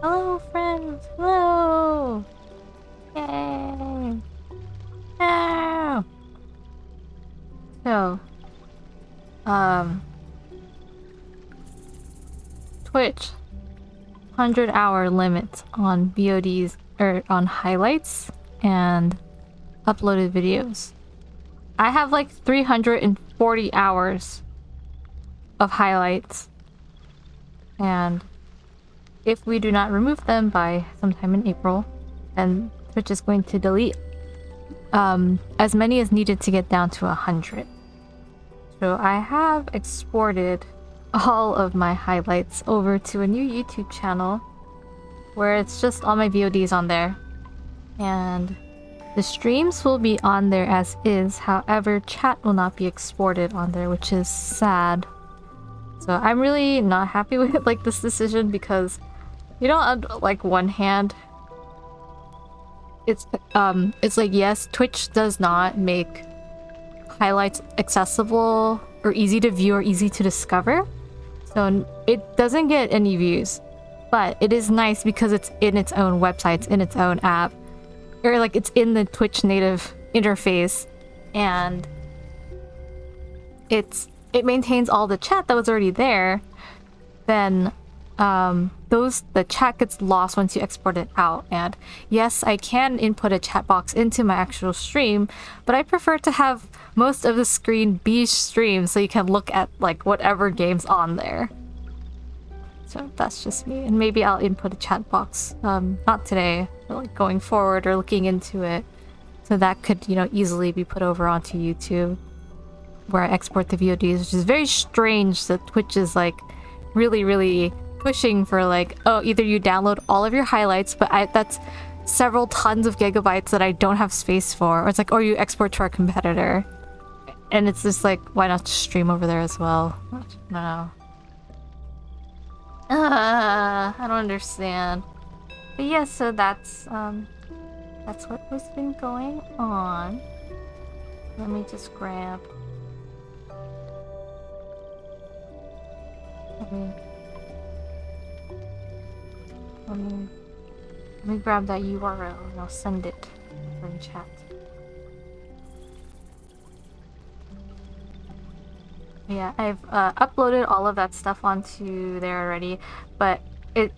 Hello, friends. Hello. Yay. No. So, Twitch 100-hour limit on VODs or on highlights and uploaded videos. I have like 340 hours of highlights, and if we do not remove them by sometime in April, then Twitch is going to delete as many as needed to get down to 100. So I have exported all of my highlights over to a new YouTube channel where it's just all my VODs on there, and the streams will be on there as is. However, chat will not be exported on there, which is sad. So I'm really not happy with like this decision, because you know, on like one hand, it's like, yes, Twitch does not make highlights accessible or easy to view or easy to discover, so it doesn't get any views. But it is nice because it's in its own website, it's in its own app, or like it's in the Twitch native interface, and it maintains all the chat that was already there. Then the chat gets lost once you export it out. And yes, I can input a chat box into my actual stream, but I prefer to have most of the screen be streamed so you can look at like whatever game's on there. So that's just me, and maybe I'll input a chat box, not today, but like going forward or looking into it, so that could, you know, easily be put over onto YouTube where I export the VODs, which is very strange that Twitch is like really pushing for like, oh, either you download all of your highlights, but that's several tons of gigabytes that I don't have space for, or it's like, or you export to our competitor, and it's just like, why not just stream over there as well? I don't know. I don't understand. But yeah, so that's what has been going on. Let me just grab. Let me grab that URL and I'll send it in chat. Yeah, I've uploaded all of that stuff onto there already, but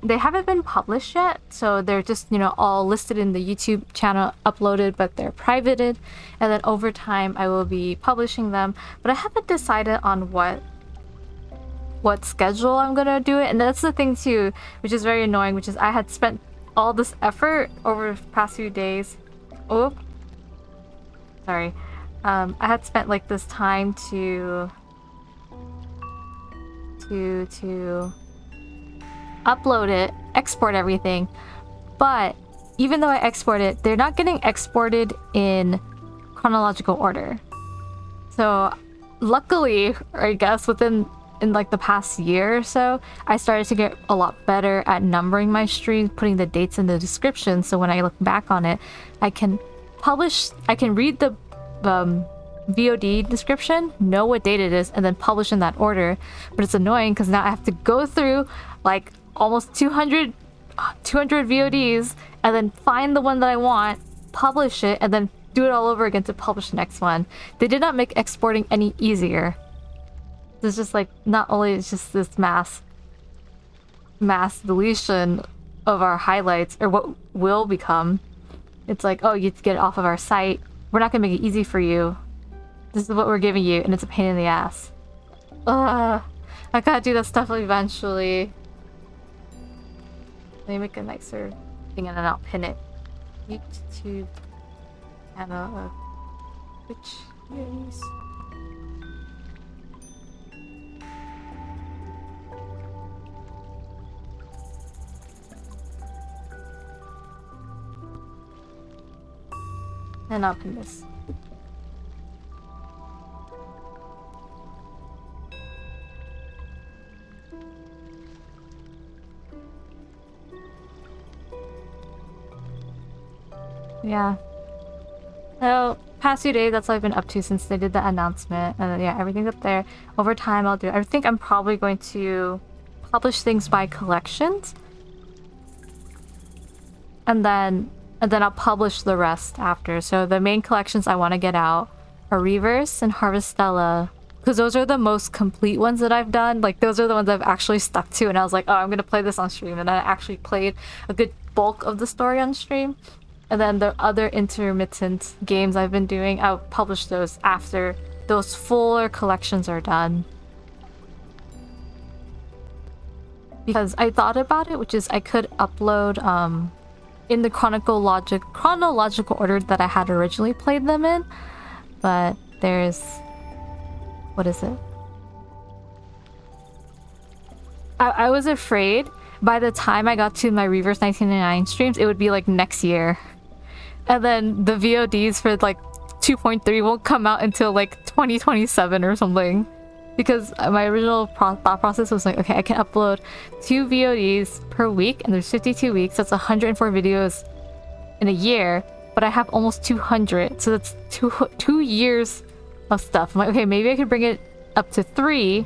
they haven't been published yet, so they're just, you know, all listed in the YouTube channel, uploaded, but they're privated, and then over time I will be publishing them. But I haven't decided on what schedule I'm gonna do it, and that's the thing too, which is very annoying, which is I had spent all this effort over the past few days. Oh, sorry. I had spent like this time to upload it, export everything, but even though I export it, they're not getting exported in chronological order. So luckily, or I guess in like the past year or so, I started to get a lot better at numbering my streams, putting the dates in the description, so when I look back on it, I can read the VOD description, know what date it is, and then publish in that order. But it's annoying because now I have to go through like almost 200 VODs and then find the one that I want, publish it, and then do it all over again to publish the next one. They did not make exporting any easier. It's just like, not only is just this mass deletion of our highlights, or what will become, it's like, oh, you have to get it off of our site. We're not gonna make it easy for you. This is what we're giving you, and it's a pain in the ass. I gotta do that stuff eventually. Let me make a nicer thing and then I'll pin it. YouTube channel, which is. And I'll pin this. Yeah. So, past few days, that's what I've been up to since they did the announcement. And then, yeah, everything's up there. Over time, I'll do. I think I'm probably going to publish things by collections. and then I'll publish the rest after. So the main collections I want to get out are Reverse and Harvestella, because those are the most complete ones that I've done. Like, those are the ones I've actually stuck to, and I was like, oh, I'm gonna play this on stream, and I actually played a good bulk of the story on stream. And then the other intermittent games I've been doing, I'll publish those after those fuller collections are done. Because I thought about it, which is I could upload in the chronological order that I had originally played them in, but there's... what is it? I was afraid by the time I got to my Reverse 1999 streams, it would be like next year. And then the VODs for like 2.3 won't come out until like 2027 or something. Because my original thought process was like, okay, I can upload 2 VODs per week, and there's 52 weeks, that's 104 videos in a year, but I have almost 200, so that's two years of stuff. I'm like, okay, maybe I could bring it up to 3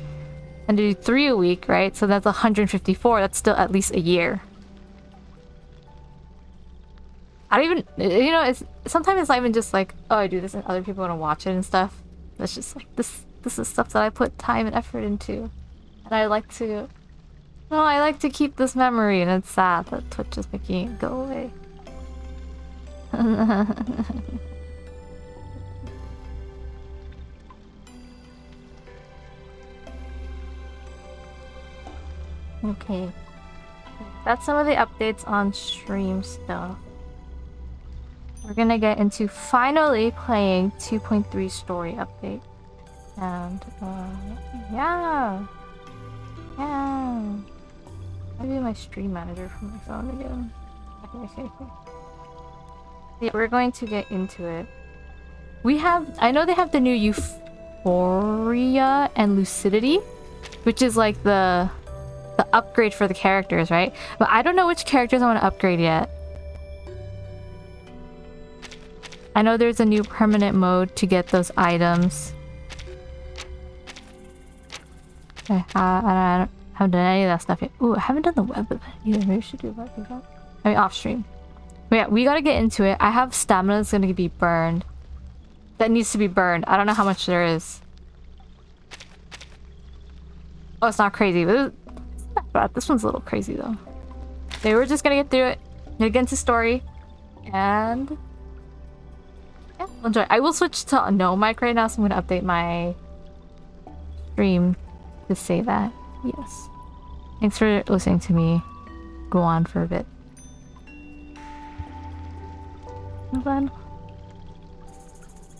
and do 3 a week, right? So that's 154, that's still at least a year. I don't even, you know, sometimes it's not even just like, oh, I do this and other people want to watch it and stuff. That's just like, this is stuff that I put time and effort into. And I like to, I like to keep this memory, and it's sad that Twitch is making it go away. Okay. That's some of the updates on stream stuff. We're gonna get into finally playing 2.3 story update. And, yeah. I'll be my stream manager from my phone again. Okay. Yeah, we're going to get into it. I know they have the new Euphoria and Lucidity, which is like the upgrade for the characters, right? But I don't know which characters I want to upgrade yet. I know there's a new permanent mode to get those items. Okay, I haven't done any of that stuff yet. Ooh, I haven't done the web event either. Maybe we should do that. I mean, off stream. But yeah, we gotta get into it. I have stamina that's gonna be burned. That needs to be burned. I don't know how much there is. Oh, it's not crazy, but it's not bad. This one's a little crazy though. Okay, we're just gonna get through it. Gonna get into story. And... yeah, we'll enjoy. I will switch to no mic right now, so I'm gonna update my stream to say that. Yes. Thanks for listening to me go on for a bit. And then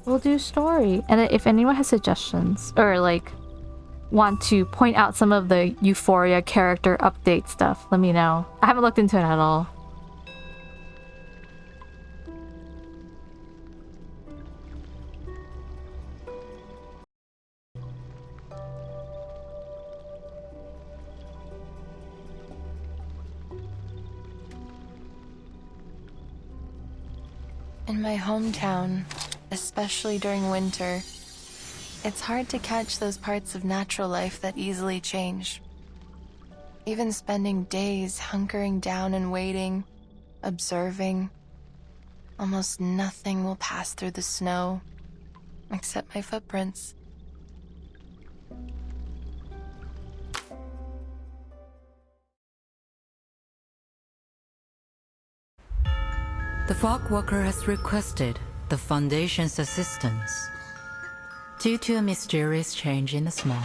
we'll do story. And if anyone has suggestions or like want to point out some of the Euphoria character update stuff, let me know. I haven't looked into it at all. In my hometown, especially during winter, it's hard to catch those parts of natural life that easily change. Even spending days hunkering down and waiting, observing, almost nothing will pass through the snow, except my footprints. The Fog Walker has requested the Foundation's assistance. Due to a mysterious change in the smog,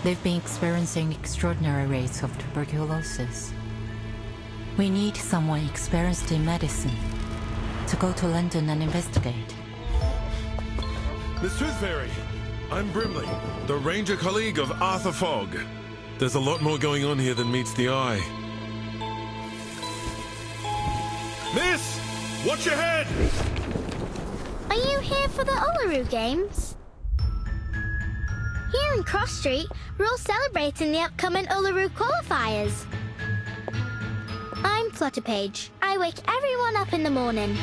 they've been experiencing extraordinary rates of tuberculosis. We need someone experienced in medicine to go to London and investigate. Miss Tooth Fairy, I'm Brimley, the ranger colleague of Arthur Fogg. There's a lot more going on here than meets the eye. Miss! Watch your head! Are you here for the Uluru Games? Here in Cross Street, we're all celebrating the upcoming Uluru qualifiers. I'm Flutterpage. I wake everyone up in the morning.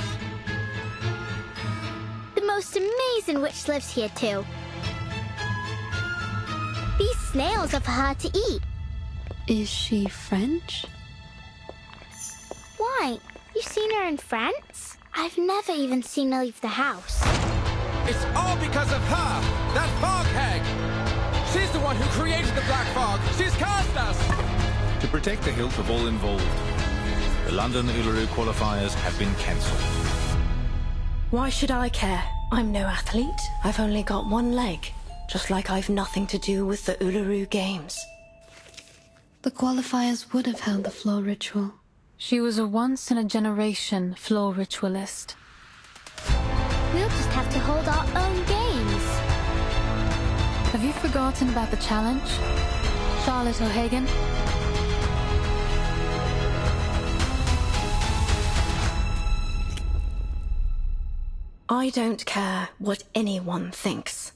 The most amazing witch lives here too. These snails are for her to eat. Is she French? Why? You you seen her in France? I've never even seen her leave the house. It's all because of her! That fog hag! She's the one who created the black fog! She's cast us! To protect the health of all involved, the London Uluru qualifiers have been cancelled. Why should I care? I'm no athlete. I've only got one leg. Just like I've nothing to do with the Uluru Games. The qualifiers would have held the floor ritual. She was a once-in-a-generation floor ritualist. We'll just have to hold our own games. Have you forgotten about the challenge, Charlotte O'Hagan? I don't care what anyone thinks.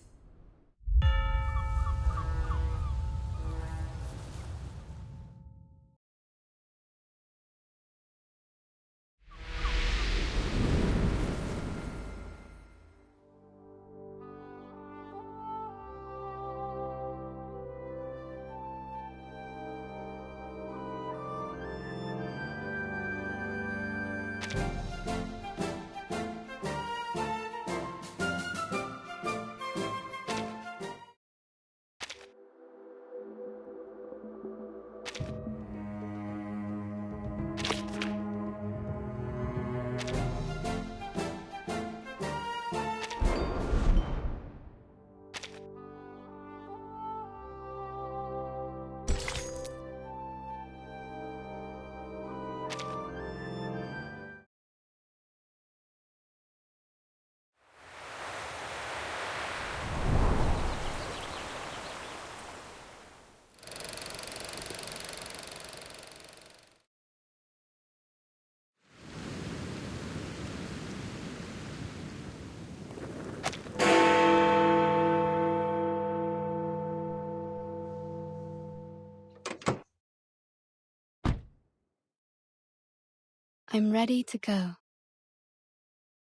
I'm ready to go.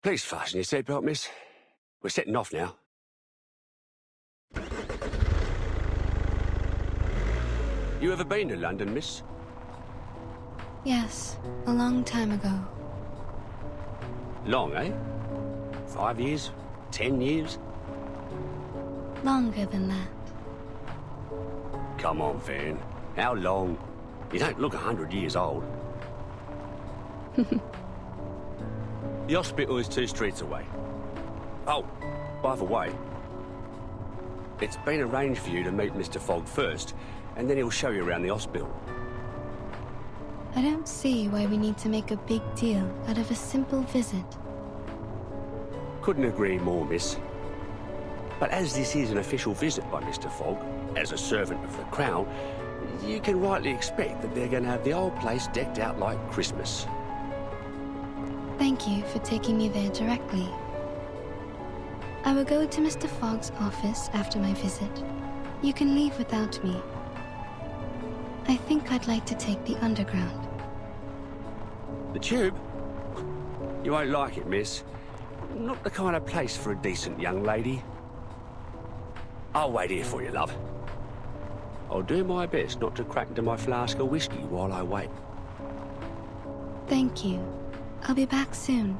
Please fasten your seatbelt, miss. We're setting off now. You ever been to London, miss? Yes, a long time ago. Long, eh? 5 years? 10 years? Longer than that. Come on, Van. How long? You don't look 100 years old. The hospital is 2 streets away. Oh, by the way, it's been arranged for you to meet Mr. Fogg first, and then he'll show you around the hospital. I don't see why we need to make a big deal out of a simple visit. Couldn't agree more, miss. But as this is an official visit by Mr. Fogg, as a servant of the Crown, you can rightly expect that they're going to have the whole place decked out like Christmas. Thank you for taking me there directly. I will go to Mr. Fogg's office after my visit. You can leave without me. I think I'd like to take the Underground. The Tube? You won't like it, miss. Not the kind of place for a decent young lady. I'll wait here for you, love. I'll do my best not to crack into my flask of whiskey while I wait. Thank you. I'll be back soon.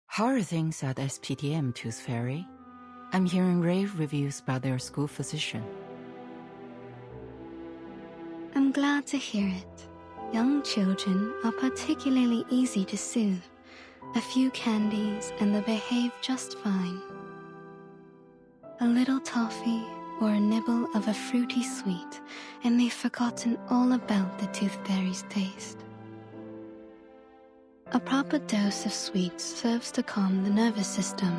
How are things at SPDM, Tooth Fairy? I'm hearing rave reviews about their school physician. I'm glad to hear it. Young children are particularly easy to soothe. A few candies and they behave just fine. A little toffee or a nibble of a fruity sweet and they've forgotten all about the Tooth Fairy's taste. A proper dose of sweets serves to calm the nervous system.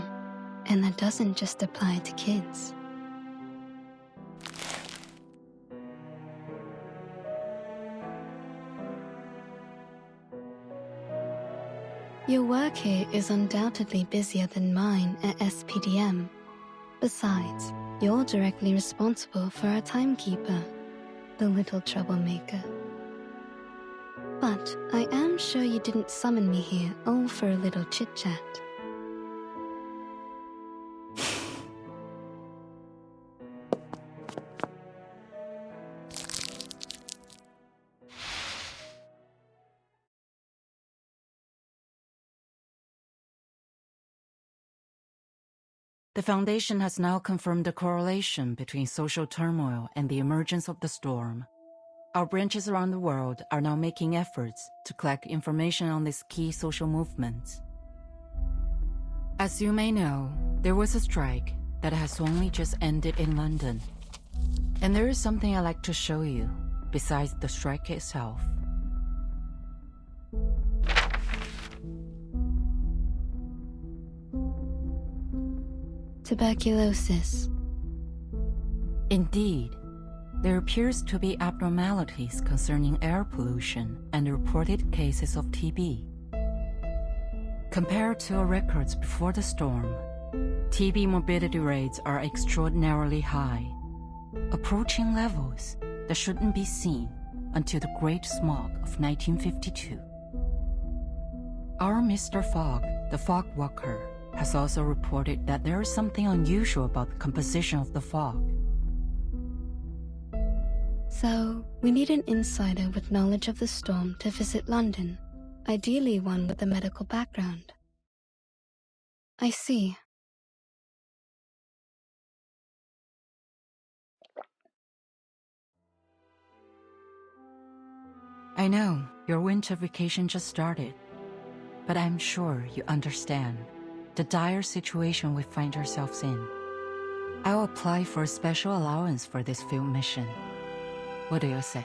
And that doesn't just apply to kids. Your work here is undoubtedly busier than mine at SPDM. Besides, you're directly responsible for our timekeeper, the little troublemaker. But I am sure you didn't summon me here all for a little chit-chat. The Foundation has now confirmed the correlation between social turmoil and the emergence of the storm. Our branches around the world are now making efforts to collect information on these key social movements. As you may know, there was a strike that has only just ended in London. And there is something I'd like to show you, besides the strike itself. Tuberculosis. Indeed, there appears to be abnormalities concerning air pollution and reported cases of TB. Compared to our records before the storm, TB morbidity rates are extraordinarily high, approaching levels that shouldn't be seen until the Great Smog of 1952. Our Mr. Fogg, the fog walker, has also reported that there is something unusual about the composition of the fog. So, we need an insider with knowledge of the storm to visit London, ideally one with a medical background. I see. I know your winter vacation just started, but I'm sure you understand the dire situation we find ourselves in. I'll apply for a special allowance for this field mission. What do you say?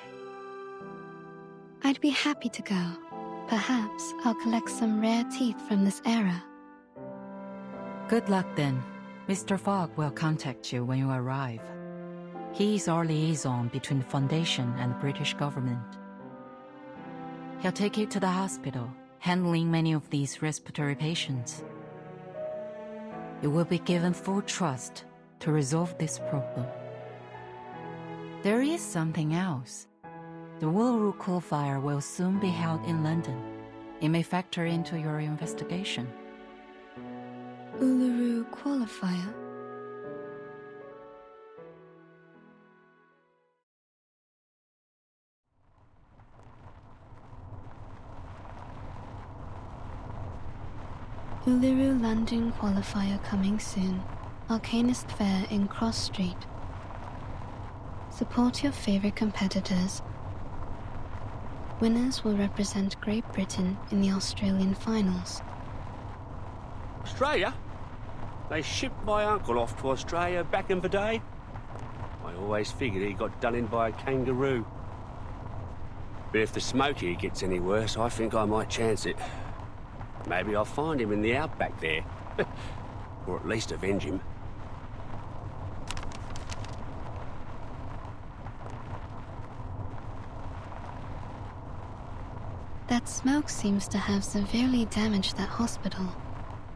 I'd be happy to go. Perhaps I'll collect some rare teeth from this era. Good luck then. Mr. Fogg will contact you when you arrive. He is our liaison between the Foundation and the British government. He'll take you to the hospital, handling many of these respiratory patients. You will be given full trust to resolve this problem. There is something else. The Uluru Qualifier will soon be held in London. It may factor into your investigation. Uluru Qualifier? Uluru London Qualifier coming soon. Arcanist Fair in Cross Street. Support your favorite competitors. Winners will represent Great Britain in the Australian finals. Australia? They shipped my uncle off to Australia back in the day. I always figured he got done in by a kangaroo. But if the smoky gets any worse, I think I might chance it. Maybe I'll find him in the outback there. Or at least avenge him. That smoke seems to have severely damaged that hospital.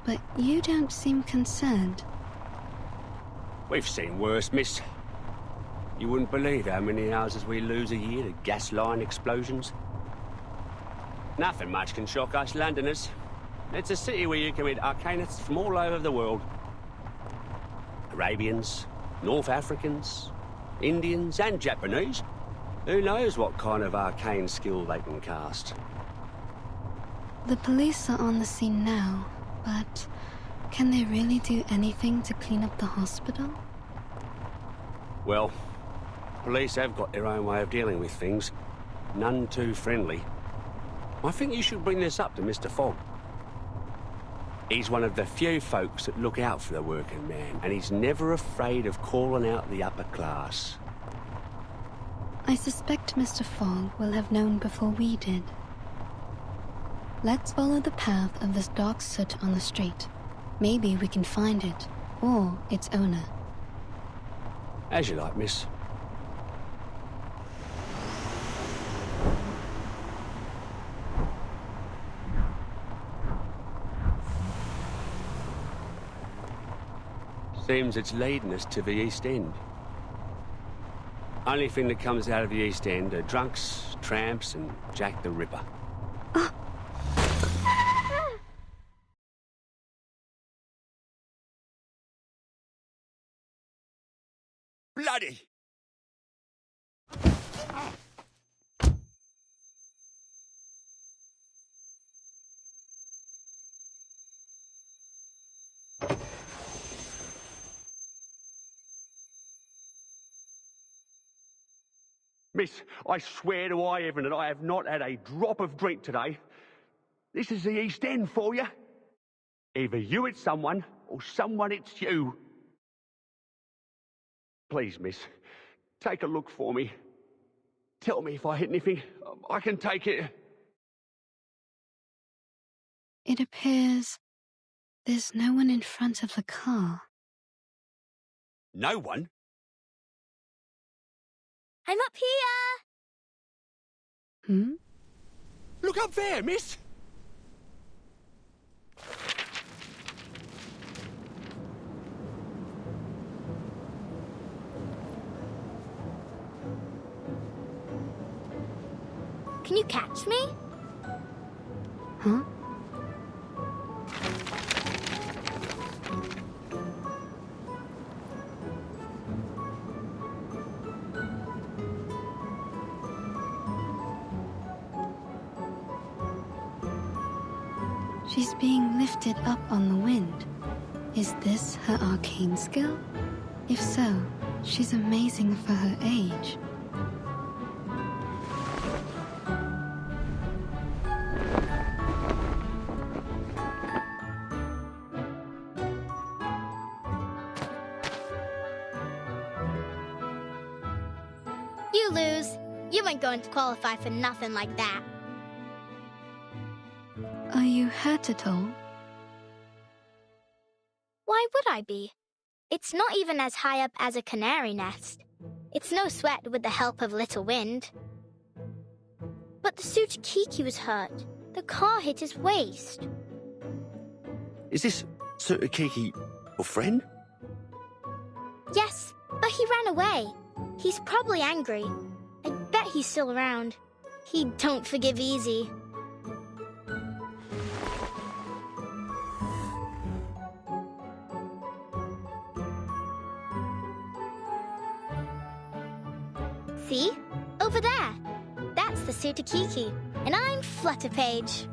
But you don't seem concerned. We've seen worse, miss. You wouldn't believe how many houses we lose a year to gas line explosions. Nothing much can shock us Londoners. It's a city where you can meet arcanists from all over the world. Arabians, North Africans, Indians and Japanese. Who knows what kind of arcane skill they can cast. The police are on the scene now, but can they really do anything to clean up the hospital? Well, police have got their own way of dealing with things. None too friendly. I think you should bring this up to Mr. Fogg. He's one of the few folks that look out for the working man, and he's never afraid of calling out the upper class. I suspect Mr. Fogg will have known before we did. Let's follow the path of this dark soot on the street. Maybe we can find it, or its owner. As you like, miss. Seems it's leading us to the East End. Only thing that comes out of the East End are drunks, tramps, and Jack the Ripper. Bloody! Miss, I swear to high heaven that I have not had a drop of drink today. This is the East End for you. Either you it's someone, or someone it's you. Please, miss, take a look for me. Tell me if I hit anything. I can take it. It appears there's no one in front of the car. No one? I'm up here! Hmm? Look up there, miss! Can you catch me? Huh? She's being lifted up on the wind. Is this her arcane skill? If so, she's amazing for her age. You lose. You ain't going to qualify for nothing like that. Are you hurt at all? Why would I be? It's not even as high up as a canary nest. It's no sweat with the help of little wind. But the Sutakiki was hurt. The car hit his waist. Is this Sutakiki your friend? Yes, but he ran away. He's probably angry. I bet he's still around. He don't forgive easy. See? Over there. That's the Sutakiki. And I'm Flutterpage.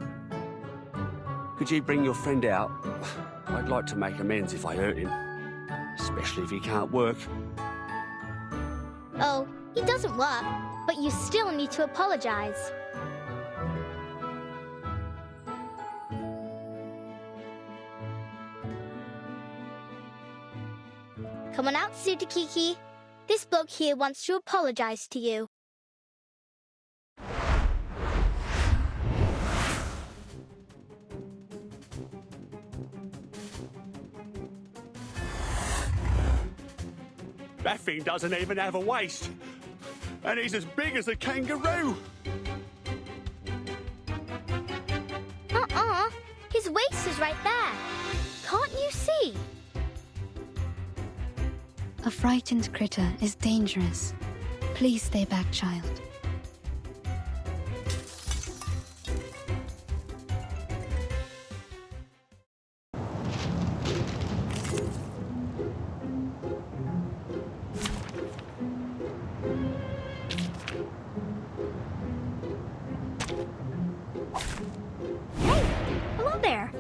Could you bring your friend out? I'd like to make amends if I hurt him. Especially if he can't work. Oh, he doesn't work, but you still need to apologize. Come on out, Sutakiki. This bloke here wants to apologize to you. That thing doesn't even have a waist. And he's as big as a kangaroo. His waist is right there. Can't you see? A frightened critter is dangerous. Please stay back, child. Hello there.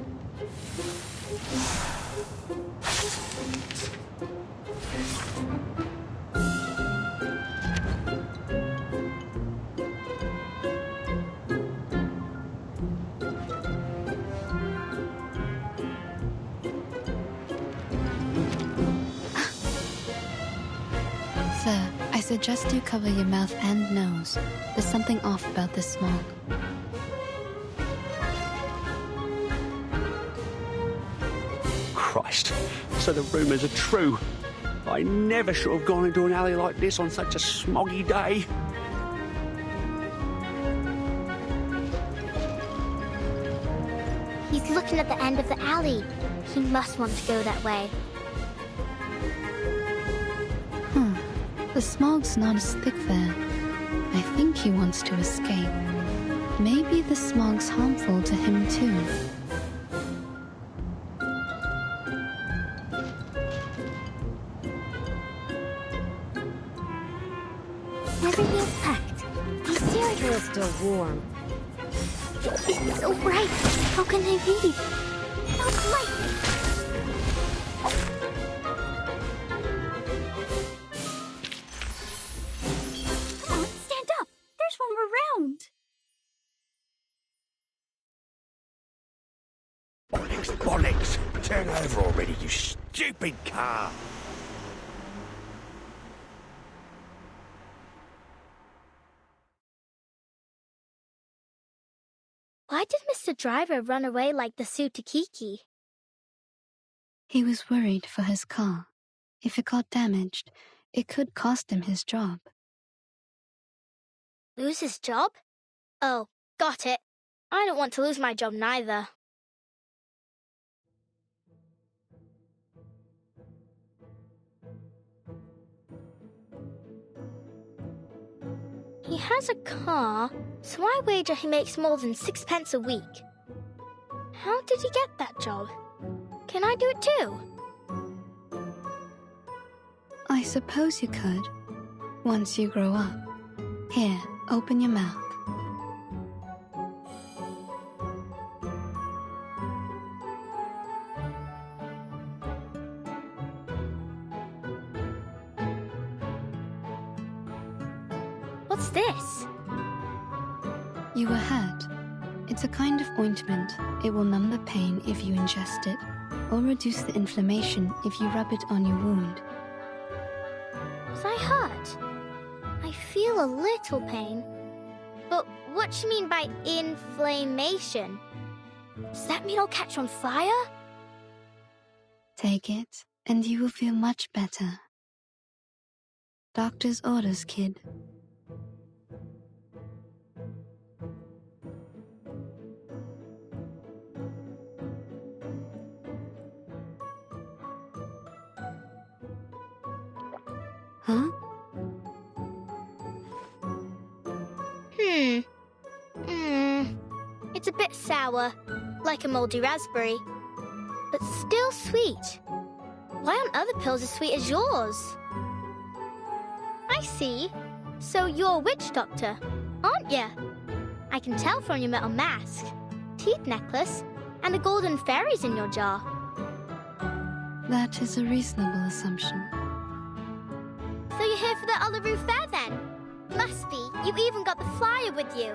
Sir, I suggest you cover your mouth and nose. There's something off about this smog. So the rumours are true. I never should have gone into an alley like this on such a smoggy day. He's looking at the end of the alley. He must want to go that way. The smog's not as thick there. I think he wants to escape. Maybe the smog's harmful to him too. Everything's packed. He's serious. Feels still warm. It's so bright. How can they read? How bright. Come on, stand up. There's one around. Bollocks, bollocks! Turn over already, you stupid car! Why did Mr. Driver run away like the Sutakiki? He was worried for his car. If it got damaged, it could cost him his job. Lose his job? Oh, got it. I don't want to lose my job neither. He has a car, so I wager he makes more than 6 pence a week. How did he get that job? Can I do it too? I suppose you could, once you grow up. Here, open your mouth. What's this? You were hurt. It's a kind of ointment. It will numb the pain if you ingest it, or reduce the inflammation if you rub it on your wound. Was I hurt? I feel a little pain. But what do you mean by inflammation? Does that mean I'll catch on fire? Take it, and you will feel much better. Doctor's orders, kid. Huh? It's a bit sour, like a moldy raspberry, but still sweet. Why aren't other pills as sweet as yours? I see. So you're a witch doctor, aren't you? I can tell from your metal mask, teeth necklace, and the golden fairies in your jar. That is a reasonable assumption. So you're here for the Uluru Fair then? Must be. You even got the flyer with you.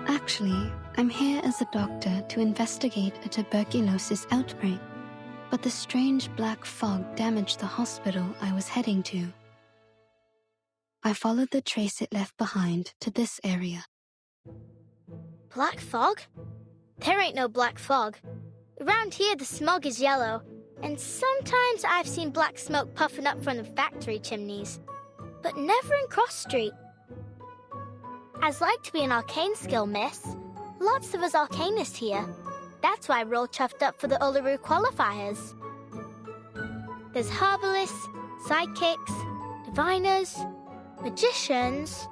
Actually, I'm here as a doctor to investigate a tuberculosis outbreak, but the strange black fog damaged the hospital I was heading to. I followed the trace it left behind to this area. Black fog? There ain't no black fog. Around here the smog is yellow, and sometimes I've seen black smoke puffing up from the factory chimneys, but never in Cross Street. I'd like to be an arcane skill, miss. Lots of us arcanists here. That's why we're all chuffed up for the Uluru qualifiers. There's herbalists, psychics, diviners, magicians.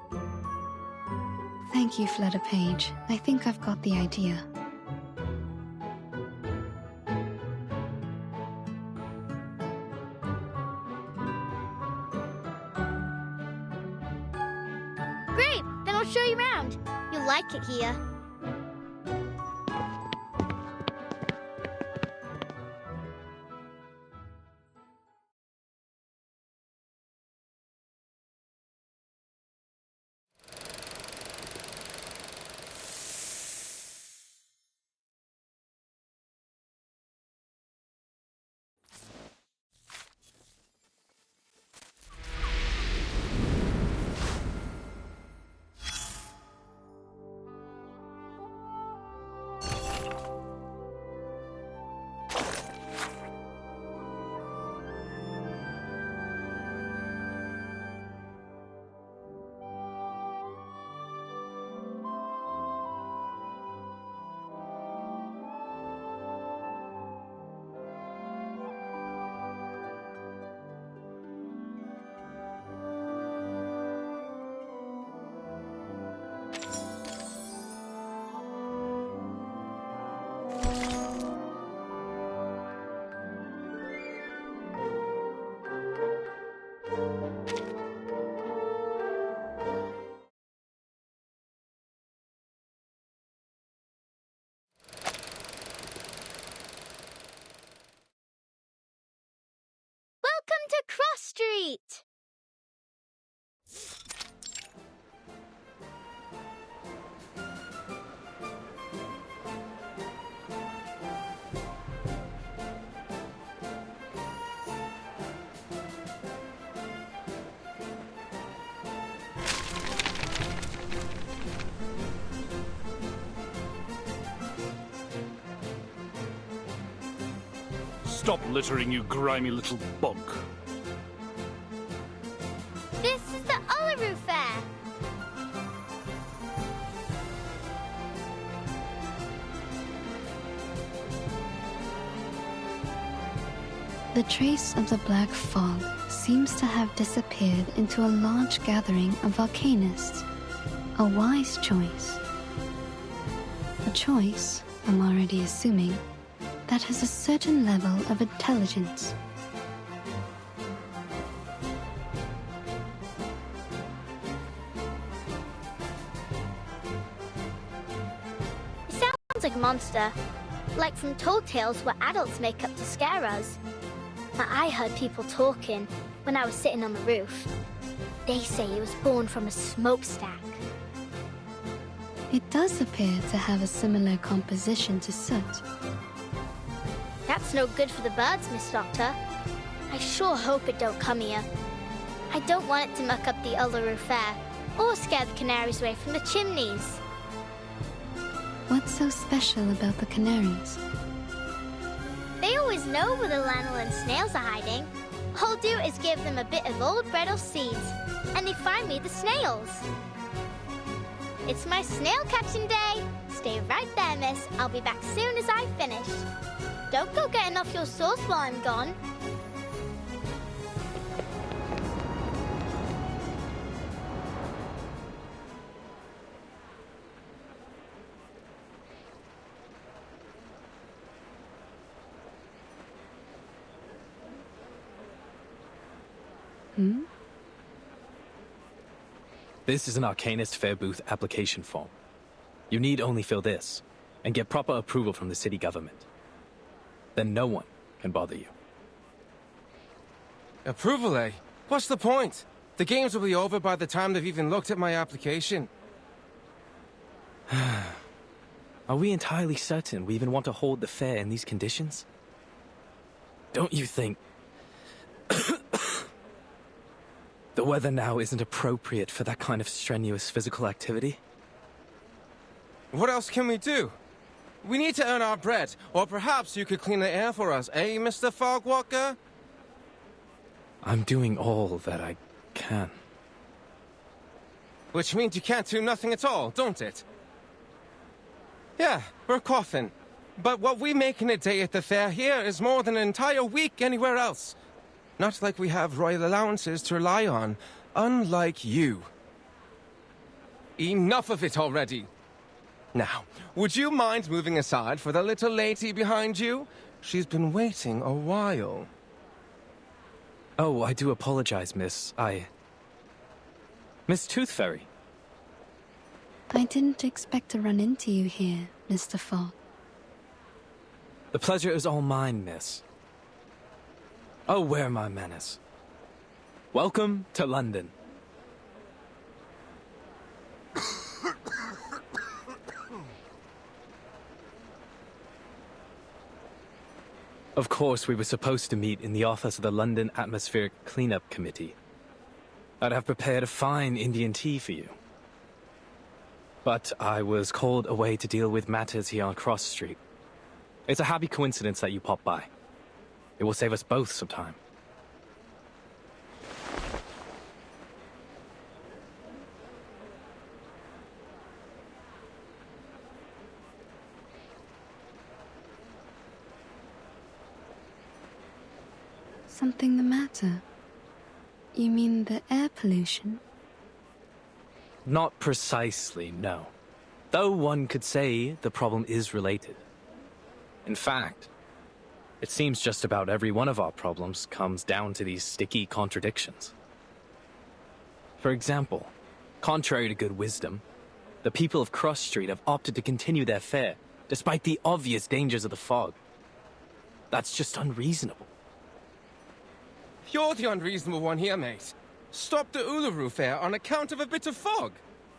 Thank you, Flutter Page. I think I've got the idea. Great! Then I'll show you around. You'll like it here. to Cross Street! Stop littering, you grimy little bug. This is the Uluru Fair! The trace of the black fog seems to have disappeared into a large gathering of volcanists. A wise choice. A choice, I'm already assuming, that has a certain level of intelligence. It sounds like a monster. Like from Tall Tales where adults make up to scare us. Now, I heard people talking when I was sitting on the roof. They say it was born from a smokestack. It does appear to have a similar composition to soot. That's no good for the birds, Miss Doctor. I sure hope it don't come here. I don't want it to muck up the Uluru Fair, or scare the canaries away from the chimneys. What's so special about the canaries? They always know where the lanolin snails are hiding. All I'll do is give them a bit of old bread or seeds, and they find me the snails. It's my snail catching day. Stay right there, miss. I'll be back soon as I finish. Don't go getting off your sauce while I'm gone. This is an Arcanist Fair Booth application form. You need only fill this, and get proper approval from the city government. Then no one can bother you. Approval, eh? What's the point? The games will be over by the time they've even looked at my application. Are we entirely certain we even want to hold the fair in these conditions? Don't you think the weather now isn't appropriate for that kind of strenuous physical activity? What else can we do? We need to earn our bread, or perhaps you could clean the air for us, eh, Mr. Fogwalker? I'm doing all that I can. Which means you can't do nothing at all, don't it? Yeah, we're coughing. But what we make in a day at the fair here is more than an entire week anywhere else. Not like we have royal allowances to rely on, unlike you. Enough of it already. Now, would you mind moving aside for the little lady behind you? She's been waiting a while. Oh, I do apologize, miss. Miss Tooth Fairy. I didn't expect to run into you here, Mr. Fogg. The pleasure is all mine, miss. Oh, where my manners. Welcome to London. Of course, we were supposed to meet in the office of the London Atmospheric Cleanup Committee. I'd have prepared a fine Indian tea for you. But I was called away to deal with matters here on Cross Street. It's a happy coincidence that you popped by. It will save us both some time. Something the matter? You mean the air pollution? Not precisely, no. Though one could say the problem is related. In fact, it seems just about every one of our problems comes down to these sticky contradictions. For example, contrary to good wisdom, the people of Cross Street have opted to continue their fair, despite the obvious dangers of the fog. That's just unreasonable. You're the unreasonable one here, mate. Stop the Uluru Fair on account of a bit of fog.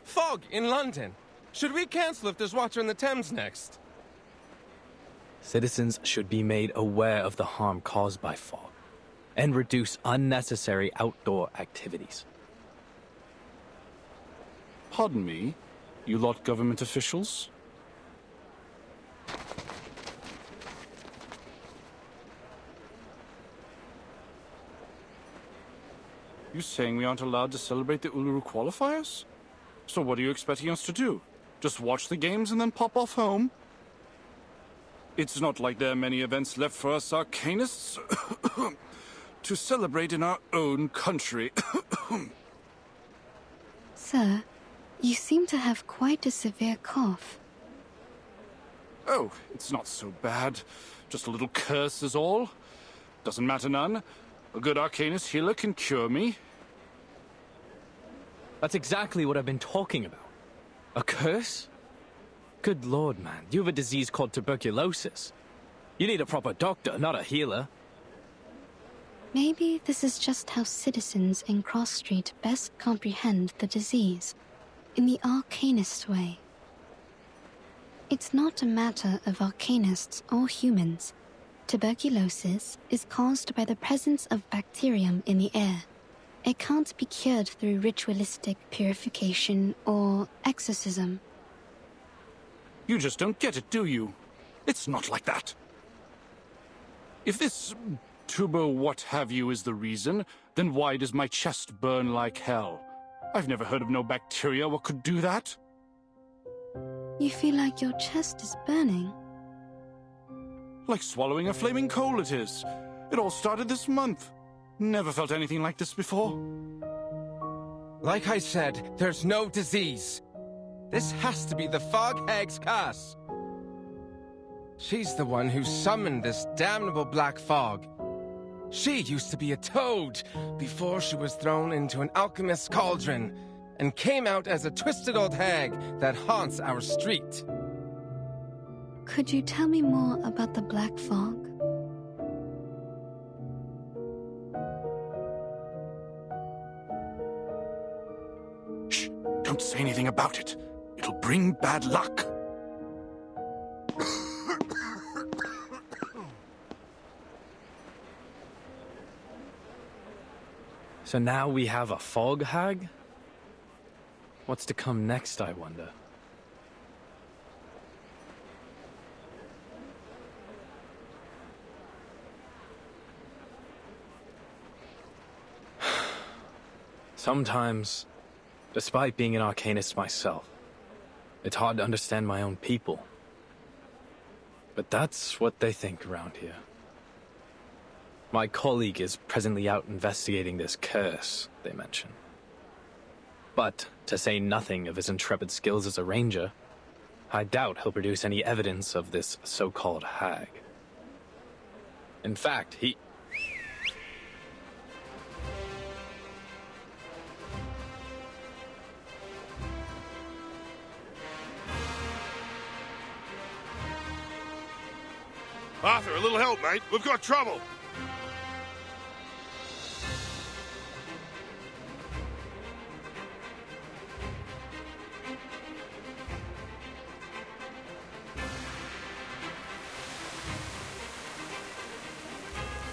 Fog in London. Should we cancel if there's water in the Thames next? Citizens should be made aware of the harm caused by fog and reduce unnecessary outdoor activities. Pardon me, you lot government officials? You saying we aren't allowed to celebrate the Uluru qualifiers? So what are you expecting us to do? Just watch the games and then pop off home? It's not like there are many events left for us arcanists to celebrate in our own country. Sir, you seem to have quite a severe cough. Oh, it's not so bad. Just a little curse is all. Doesn't matter none. A good arcanist healer can cure me. That's exactly what I've been talking about. A curse? Good lord, man. You have a disease called tuberculosis. You need a proper doctor, not a healer. Maybe this is just how citizens in Cross Street best comprehend the disease, in the arcanist way. It's not a matter of arcanists or humans. Tuberculosis is caused by the presence of bacterium in the air. It can't be cured through ritualistic purification or exorcism. You just don't get it, do you? It's not like that. If this tuber what have you is the reason, then why does my chest burn like hell? I've never heard of no bacteria what could do that. You feel like your chest is burning? Like swallowing a flaming coal it is. It all started this month. Never felt anything like this before. Like I said, there's no disease. This has to be the Fog Hag's curse. She's the one who summoned this damnable black fog. She used to be a toad before she was thrown into an alchemist's cauldron and came out as a twisted old hag that haunts our street. Could you tell me more about the black fog? Shh! Don't say anything about it. It'll bring bad luck. So now we have a fog hag? What's to come next, I wonder? Sometimes, despite being an arcanist myself, it's hard to understand my own people. But that's what they think around here. My colleague is presently out investigating this curse they mention. But, to say nothing of his intrepid skills as a ranger, I doubt he'll produce any evidence of this so-called hag. In fact, he... Arthur, a little help, mate. We've got trouble.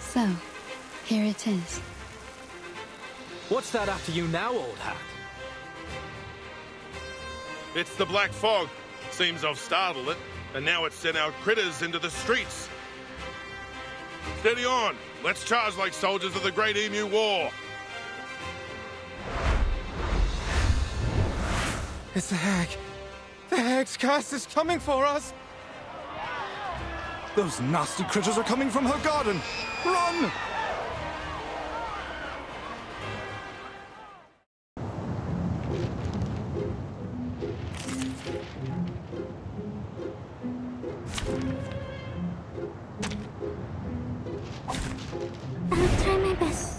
So, here it is. What's that after you now, old hat? It's the Black Fog. Seems I've startled it, and now it's sent our critters into the streets. Steady on. Let's charge like soldiers of the Great Emu War. It's the hag. The hag's curse is coming for us. Those nasty critters are coming from her garden. Run! I'll try my best.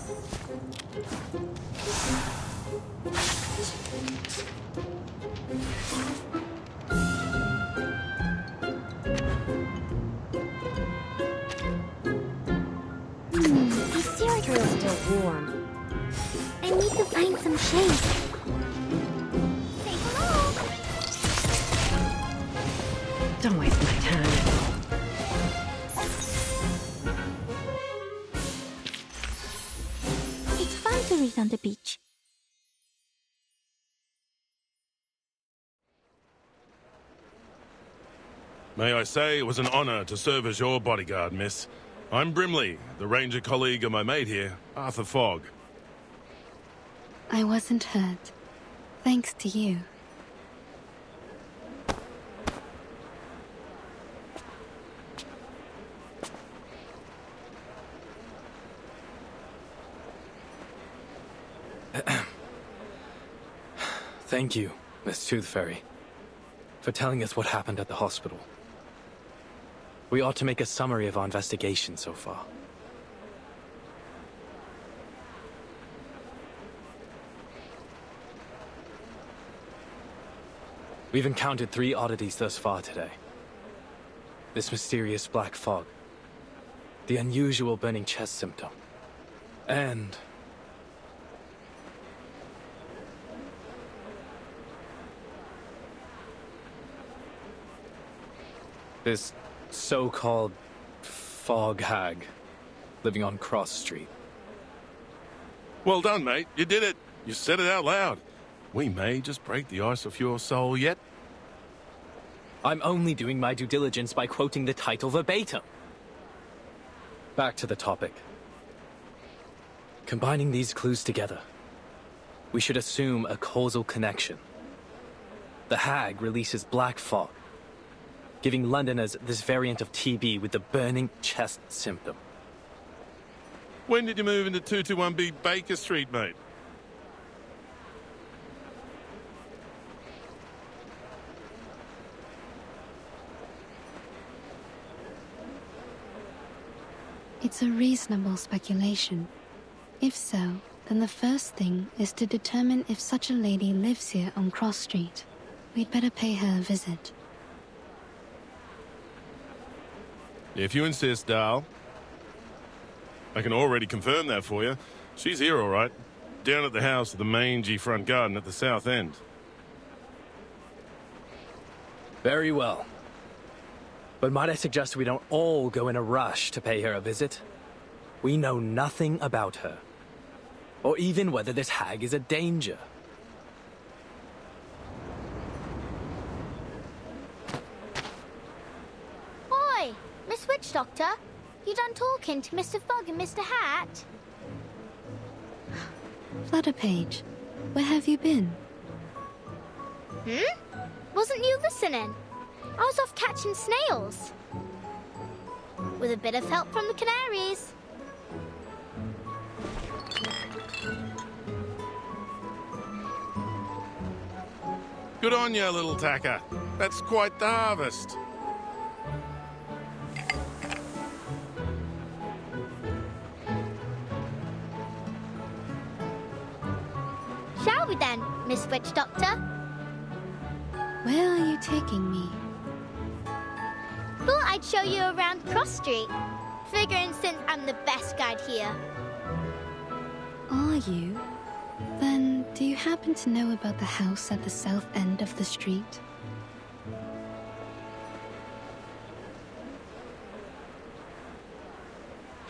These cereals still warm. I need to find some shade. Say hello. Don't waste my time. It's fun to read on the beach. May I say it was an honor to serve as your bodyguard, miss. I'm Brimley, the ranger colleague of my mate here, Arthur Fogg. I wasn't hurt. Thanks to you. Thank you, Miss Tooth Fairy, for telling us what happened at the hospital. We ought to make a summary of our investigation so far. We've encountered 3 oddities thus far today. This mysterious black fog, the unusual burning chest symptom, and this so-called fog hag living on Cross Street. Well done, mate. You did it. You said it out loud. We may just break the ice of your soul yet. I'm only doing my due diligence by quoting the title verbatim. Back to the topic. Combining these clues together, we should assume a causal connection. The hag releases black fog, giving Londoners this variant of TB with the burning chest symptom. When did you move into 221B Baker Street, mate? It's a reasonable speculation. If so, then the first thing is to determine if such a lady lives here on Cross Street. We'd better pay her a visit. If you insist, Dal. I can already confirm that for you. She's here, all right. Down at the house with the mangy front garden at the south end. Very well. But might I suggest we don't all go in a rush to pay her a visit? We know nothing about her, or even whether this hag is a danger. Oi, Miss Witch Doctor. You done talking to Mr. Fogg and Mr. Hat? Flutterpage, where have you been? Wasn't you listening? I was off catching snails. With a bit of help from the canaries. Good on you, little tacker. That's quite the harvest. Shall we then, Miss Witch Doctor? Where are you taking me? Thought I'd show you around Cross Street. Figuring since I'm the best guide here. Are you? Then, do you happen to know about the house at the south end of the street?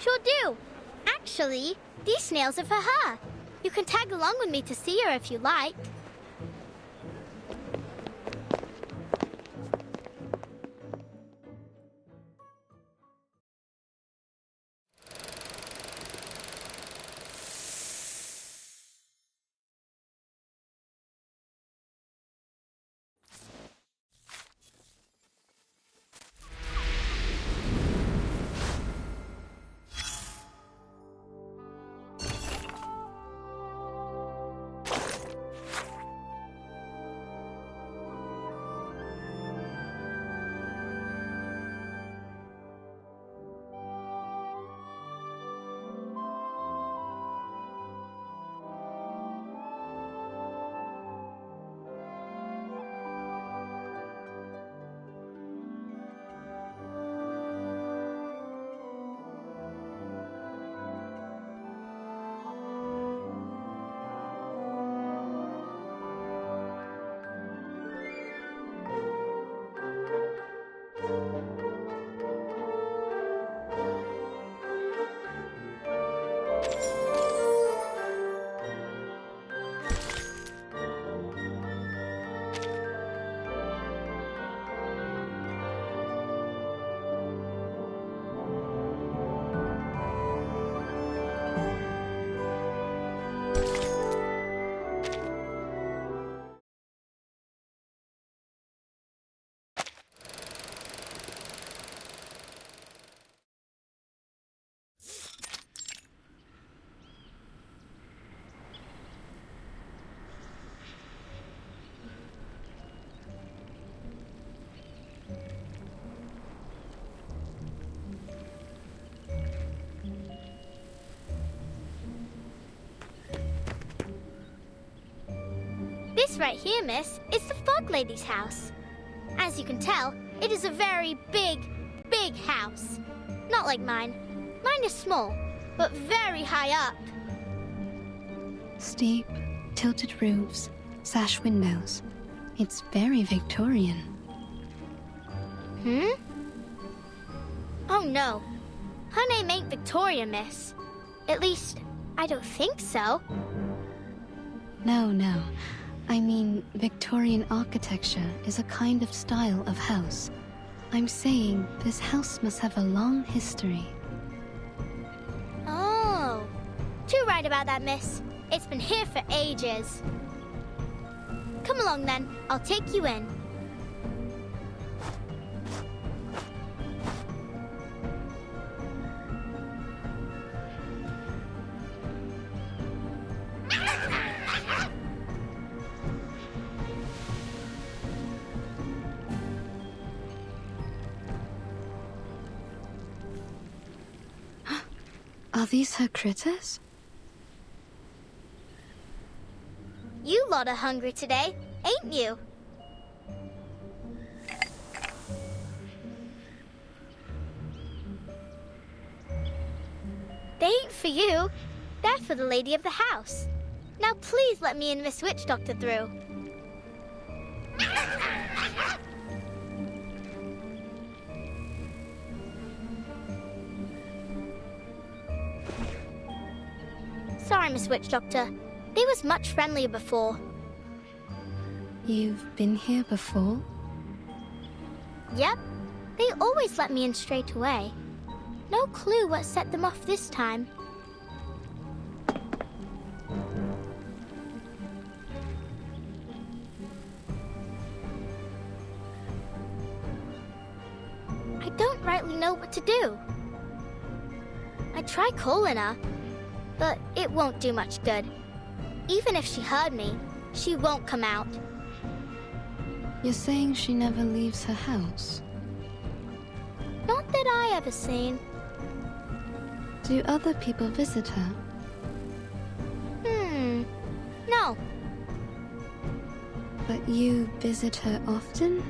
Sure do. Actually, these snails are for her. You can tag along with me to see her if you like. right here, miss, is the Fog Lady's house. As you can tell, it is a very big, big house. Not like mine. Mine is small, but very high up. Steep, tilted roofs, sash windows. It's very Victorian. Hmm? Oh no. Her name ain't Victoria, miss. At least, I don't think so. No. I mean, Victorian architecture is a kind of style of house. I'm saying this house must have a long history. Oh. Too right about that, miss. It's been here for ages. Come along then. I'll take you in. Are these her critters? You lot are hungry today, ain't you? They ain't for you. They're for the lady of the house. Now please let me and Miss Witch Doctor through. Sorry, Miss Witch Doctor. They was much friendlier before. You've been here before? Yep. They always let me in straight away. No clue what set them off this time. I don't rightly know what to do. I try calling her, but it won't do much good. Even if she heard me, she won't come out. You're saying she never leaves her house? Not that I ever seen. Do other people visit her? No. But you visit her often?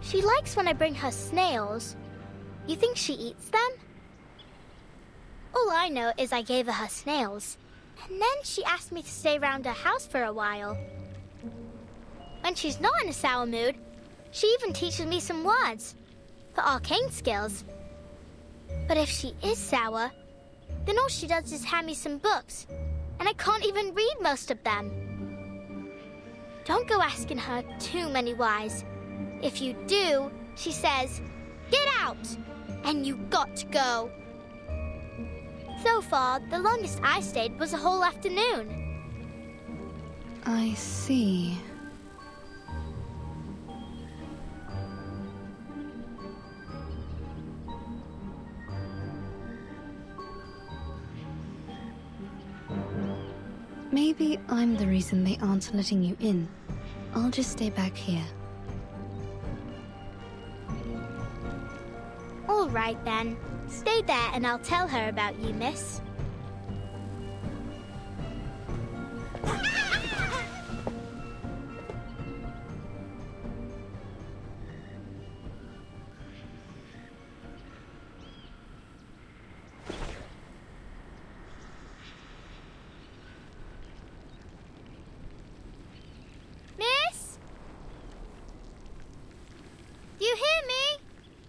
She likes when I bring her snails. You think she eats them? All I know is I gave her snails. And then she asked me to stay around her house for a while. When she's not in a sour mood, she even teaches me some words for arcane skills. But if she is sour, then all she does is hand me some books, and I can't even read most of them. Don't go asking her too many whys. If you do, she says, "Get out!" and you got to go. So far, the longest I stayed was a whole afternoon. I see. Maybe I'm the reason they aren't letting you in. I'll just stay back here. All right, then. Stay there and I'll tell her about you, miss. Miss? Do you hear me?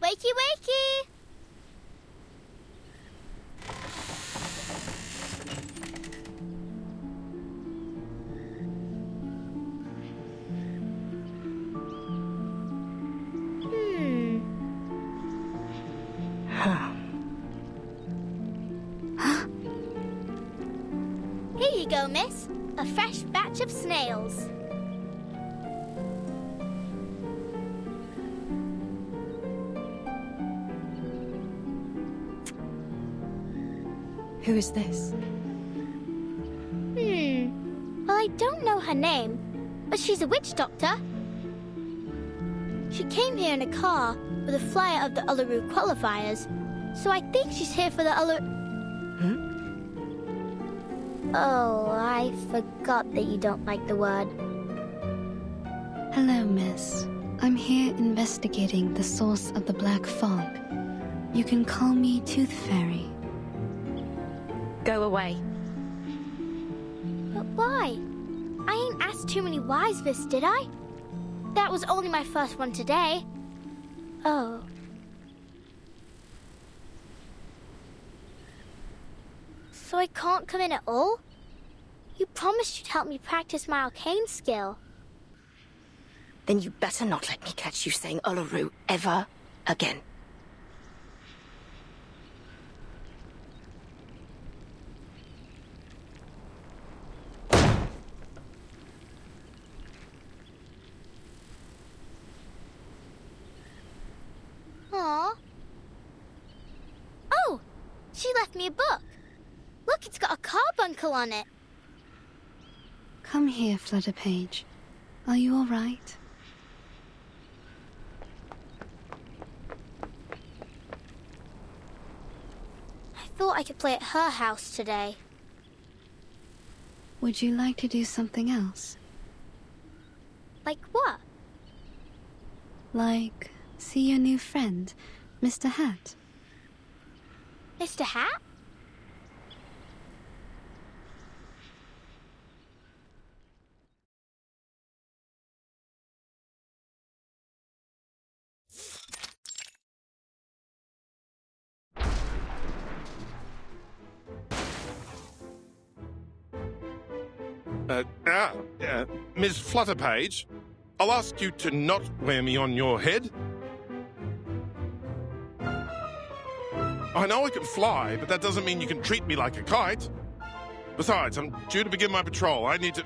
Wakey, wakey! Here you go, miss. A fresh batch of snails. Who is this? Well, I don't know her name, but she's a witch doctor. She came here in a car with a flyer of the Uluru qualifiers, so I think she's here for the Oh, I forgot that you don't like the word. Hello, miss. I'm here investigating the source of the Black Fog. You can call me Tooth Fairy. Go away. But why? I ain't asked too many whys, miss, did I? That was only my first one today. Oh. So I can't come in at all? You promised you'd help me practice my arcane skill. Then you better not let me catch you saying Uluru ever again. Aww. Oh! She left me a book. Look, it's got a carbuncle on it. Come here, Flutterpage. Are you all right? I thought I could play at her house today. Would you like to do something else? Like what? Like, see your new friend, Mr. Hat? Mr. Hat? Ms. Flutterpage, I'll ask you to not wear me on your head. I know I can fly, but that doesn't mean you can treat me like a kite. Besides, I'm due to begin my patrol. I need to...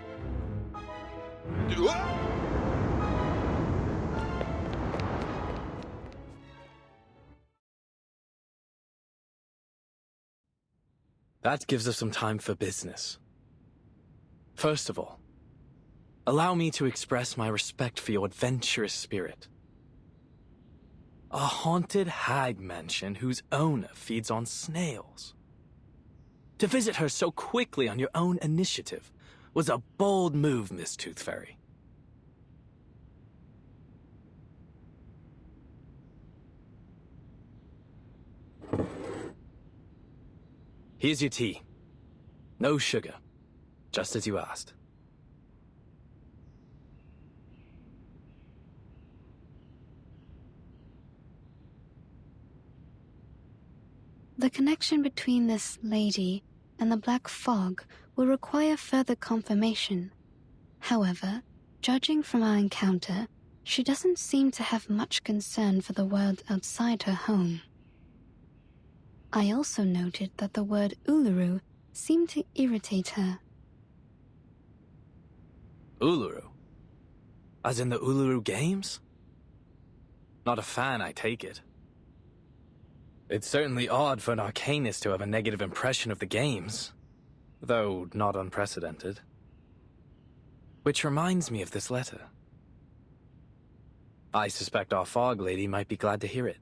That gives us some time for business. First of all, allow me to express my respect for your adventurous spirit. A haunted hag mansion whose owner feeds on snails. To visit her so quickly on your own initiative was a bold move, Miss Tooth Fairy. Here's your tea. No sugar. Just as you asked. The connection between this lady and the Black Fog will require further confirmation. However, judging from our encounter, she doesn't seem to have much concern for the world outside her home. I also noted that the word Uluru seemed to irritate her. Uluru? As in the Uluru Games? Not a fan, I take it. It's certainly odd for an arcanist to have a negative impression of the games, though not unprecedented. Which reminds me of this letter. I suspect our fog lady might be glad to hear it.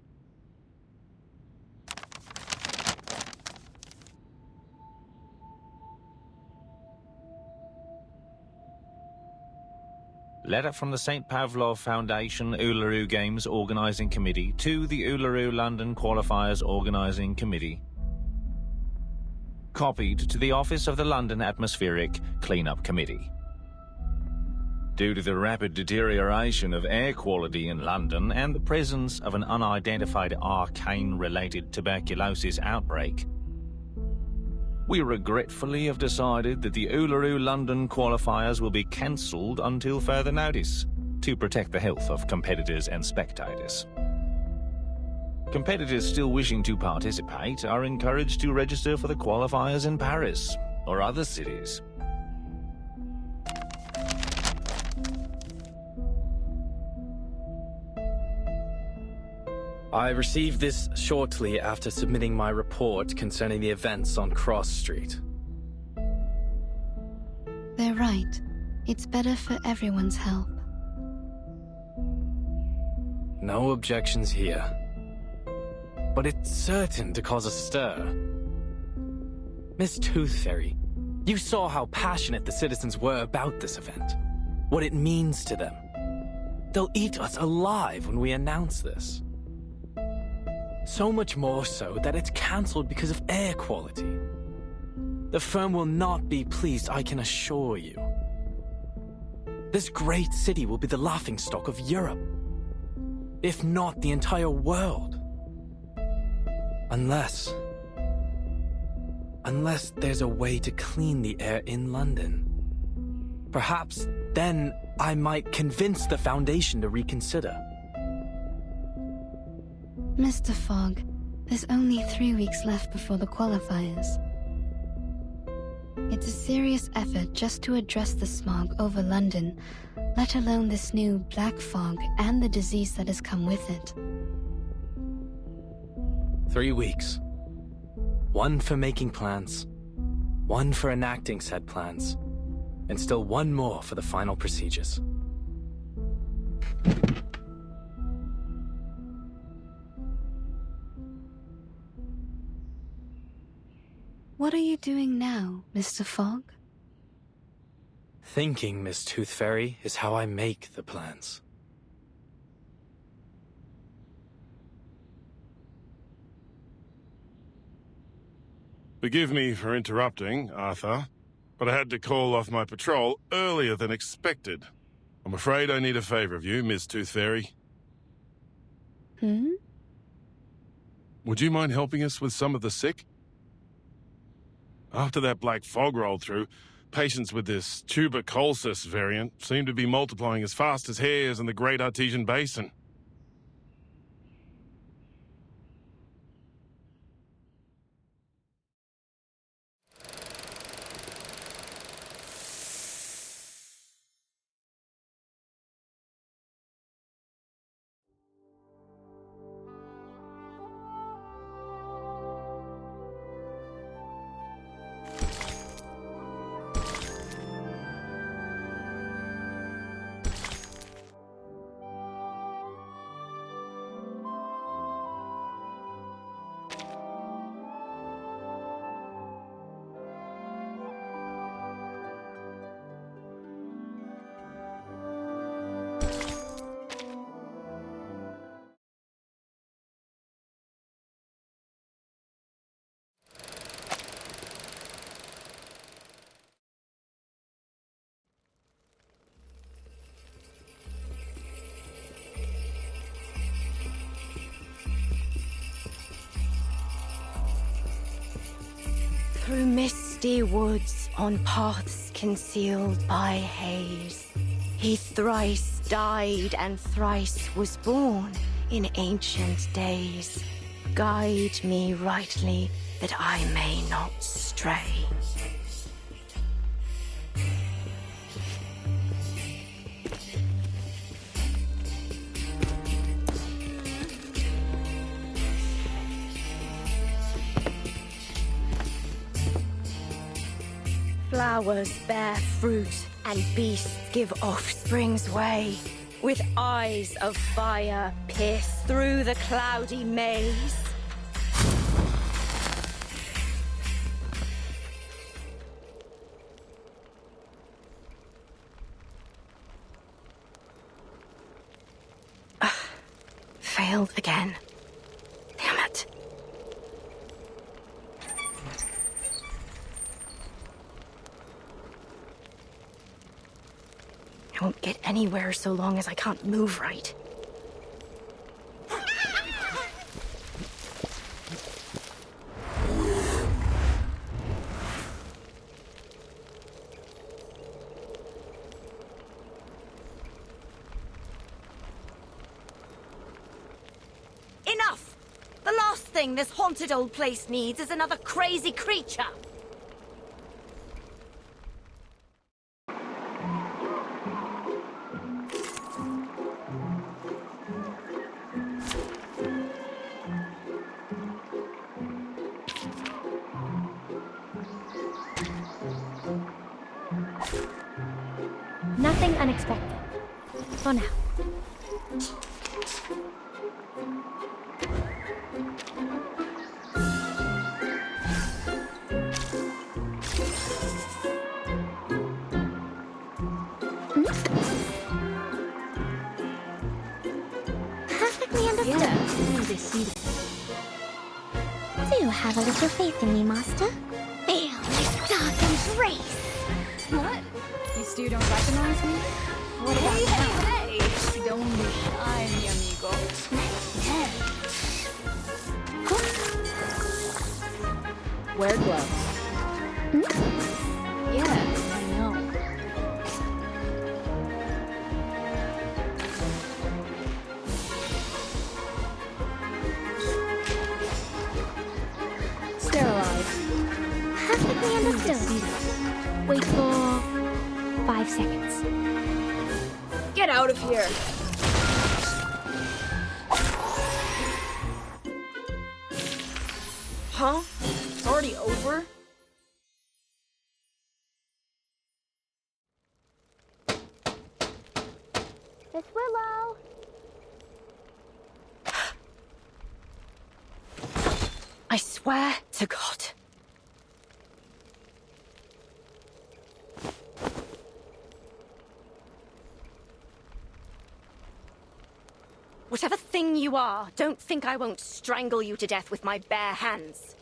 Letter from the St. Pavlov Foundation Uluru Games Organising Committee to the Uluru London Qualifiers Organising Committee. Copied to the Office of the London Atmospheric Cleanup Committee. Due to the rapid deterioration of air quality in London and the presence of an unidentified arcane-related tuberculosis outbreak, we regretfully have decided that the Uluru London qualifiers will be cancelled until further notice, to protect the health of competitors and spectators. Competitors still wishing to participate are encouraged to register for the qualifiers in Paris or other cities. I received this shortly after submitting my report concerning the events on Cross Street. They're right. It's better for everyone's help. No objections here. But it's certain to cause a stir. Miss Tooth Fairy, You saw how passionate the citizens were about this event, what it means to them. They'll eat us alive when we announce this. So much more so that it's cancelled because of air quality. The firm will not be pleased, I can assure you. This great city will be the laughingstock of Europe, if not the entire world. Unless there's a way to clean the air in London. Perhaps then I might convince the Foundation to reconsider. Mr. Fogg, there's only 3 weeks left before the qualifiers. It's a serious effort just to address the smog over London, let alone this new black fog and the disease that has come with it. 3 weeks. 1 for making plans, 1 for enacting said plans, and still 1 more for the final procedures. What are you doing now, Mr. Fogg? Thinking, Miss Tooth Fairy, is how I make the plans. Forgive me for interrupting, Arthur, but I had to call off my patrol earlier than expected. I'm afraid I need a favor of you, Miss Tooth Fairy. Would you mind helping us with some of the sick? After that black fog rolled through, patients with this tuberculosis variant seem to be multiplying as fast as hares in the Great Artesian Basin. Through misty woods, on paths concealed by haze, he thrice died and thrice was born in ancient days. Guide me rightly, that I may not stray. Flowers bear fruit, and beasts give offspring's way. With eyes of fire pierce through the cloudy maze. Failed again. Damn it. I won't get anywhere so long as I can't move right. Enough! The last thing this haunted old place needs is another crazy creature! Nothing unexpected. For now. Decidido. Do have a little faith in me, Master. Feel this dark embrace. What? These two don't recognize me? What about Hey! Don't be shy, mi amigo. Wear gloves. Yeah, I know. Sterilize. Perfectly understood. Wait for 5 seconds. Get out of here! Huh? It's already over? Miss Willow! I swear to God. Whatever thing you are, don't think I won't strangle you to death with my bare hands.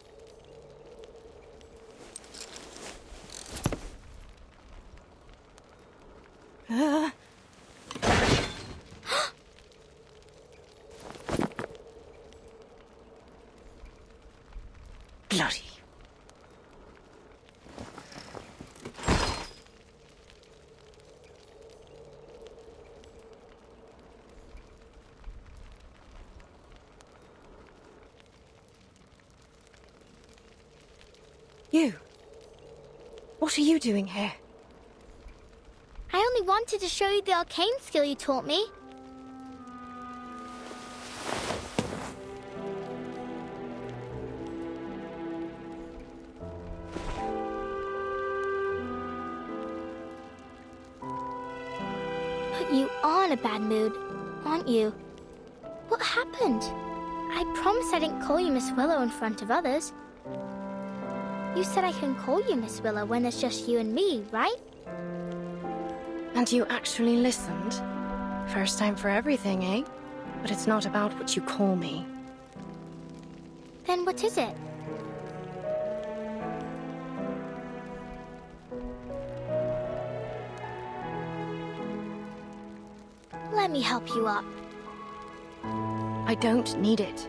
Bloody. You. What are you doing here? I only wanted to show you the arcane skill you taught me. But you are in a bad mood, aren't you? What happened? I promised I didn't call you Miss Willow in front of others. You said I can call you Miss Willow when there's just you and me, right? And you actually listened? First time for everything, eh? But it's not about what you call me. Then what is it? Let me help you up. I don't need it.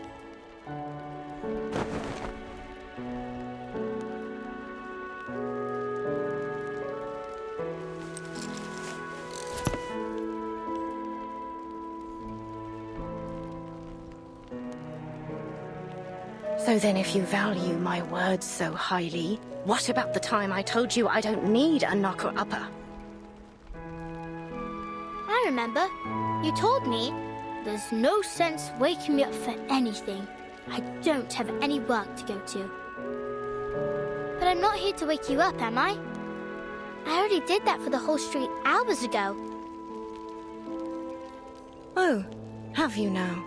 So then if you value my words so highly, what about the time I told you I don't need a knocker-upper? I remember. You told me there's no sense waking me up for anything. I don't have any work to go to. But I'm not here to wake you up, am I? I already did that for the whole street hours ago. Oh, have you now?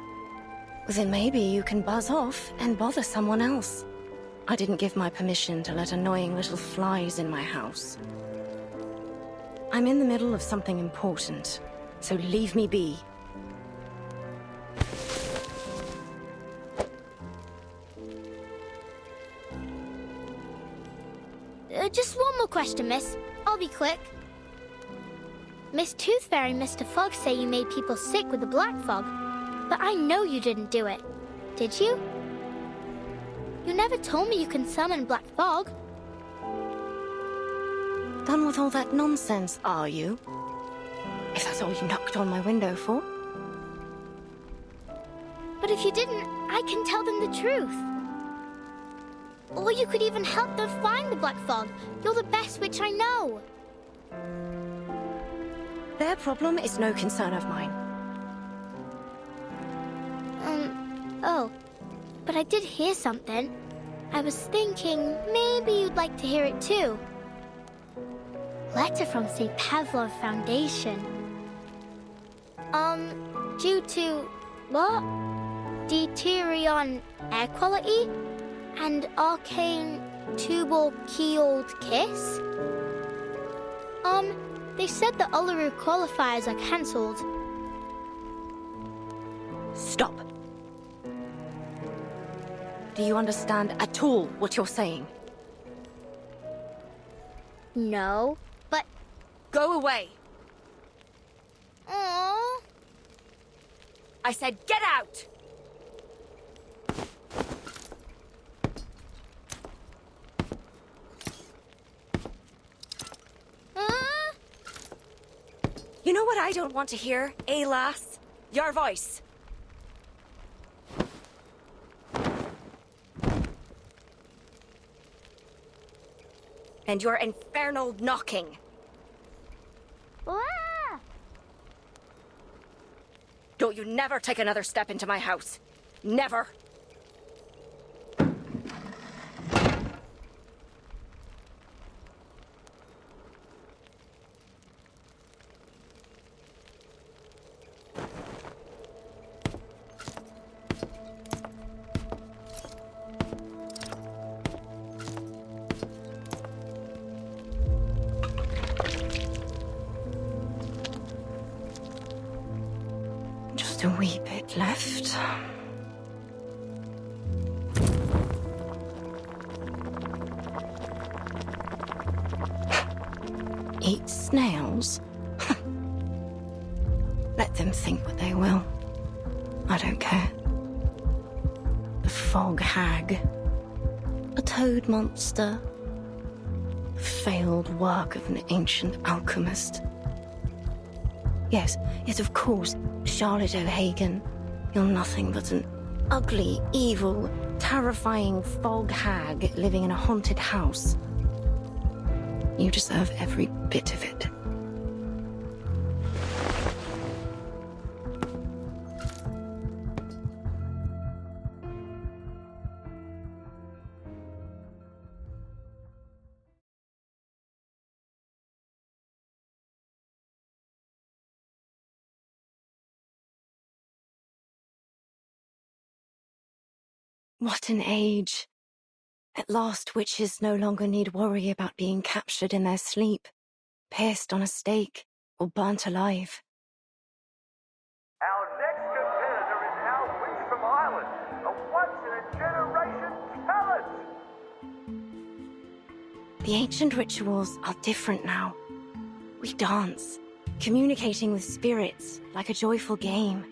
Then maybe you can buzz off and bother someone else. I didn't give my permission to let annoying little flies in my house. I'm in the middle of something important, so leave me be. Just one more question, miss. I'll be quick. Miss Tooth Fairy and Mr. Fog say you made people sick with the black fog, but I know you didn't do it. Did you? You never told me you can summon black fog. Done with all that nonsense, are you? If that's all you knocked on my window for. But if you didn't, I can tell them the truth. Or you could even help them find the black fog. You're the best witch I know. Their problem is no concern of mine. Oh. But I did hear something. I was thinking maybe you'd like to hear it too. Letter from St. Pavlov Foundation. Due to... what? Deuterion air quality? And arcane tubal-keeled kiss? They said the Uluru qualifiers are cancelled. Stop. Do you understand at all what you're saying? No, but... Go away! Aww. I said get out! You know what I don't want to hear, eh, lass? Your voice. And your infernal knocking. Ah! Don't you never take another step into my house. Never. Just a wee bit left. Eat snails? Let them think what they will. I don't care. The fog hag. A toad monster. Failed work of an ancient alchemist. Yes, of course, Charlotte O'Hagan. You're nothing but an ugly, evil, terrifying fog hag living in a haunted house. You deserve every bit of it. What an age. At last, witches no longer need worry about being captured in their sleep, pierced on a stake, or burnt alive. Our next competitor is our witch from Ireland, a once-in-a-generation talent! The ancient rituals are different now. We dance, communicating with spirits like a joyful game.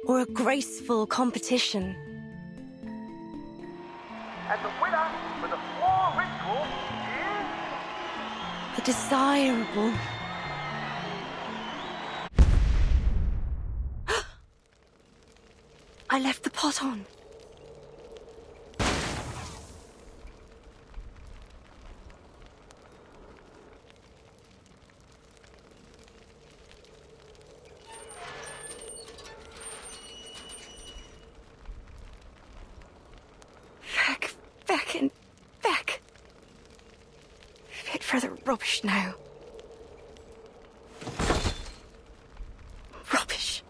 Or a graceful competition. And the winner for the floor ritual is... A desirable... I left the pot on. Back. Fit for the rubbish now. Rubbish.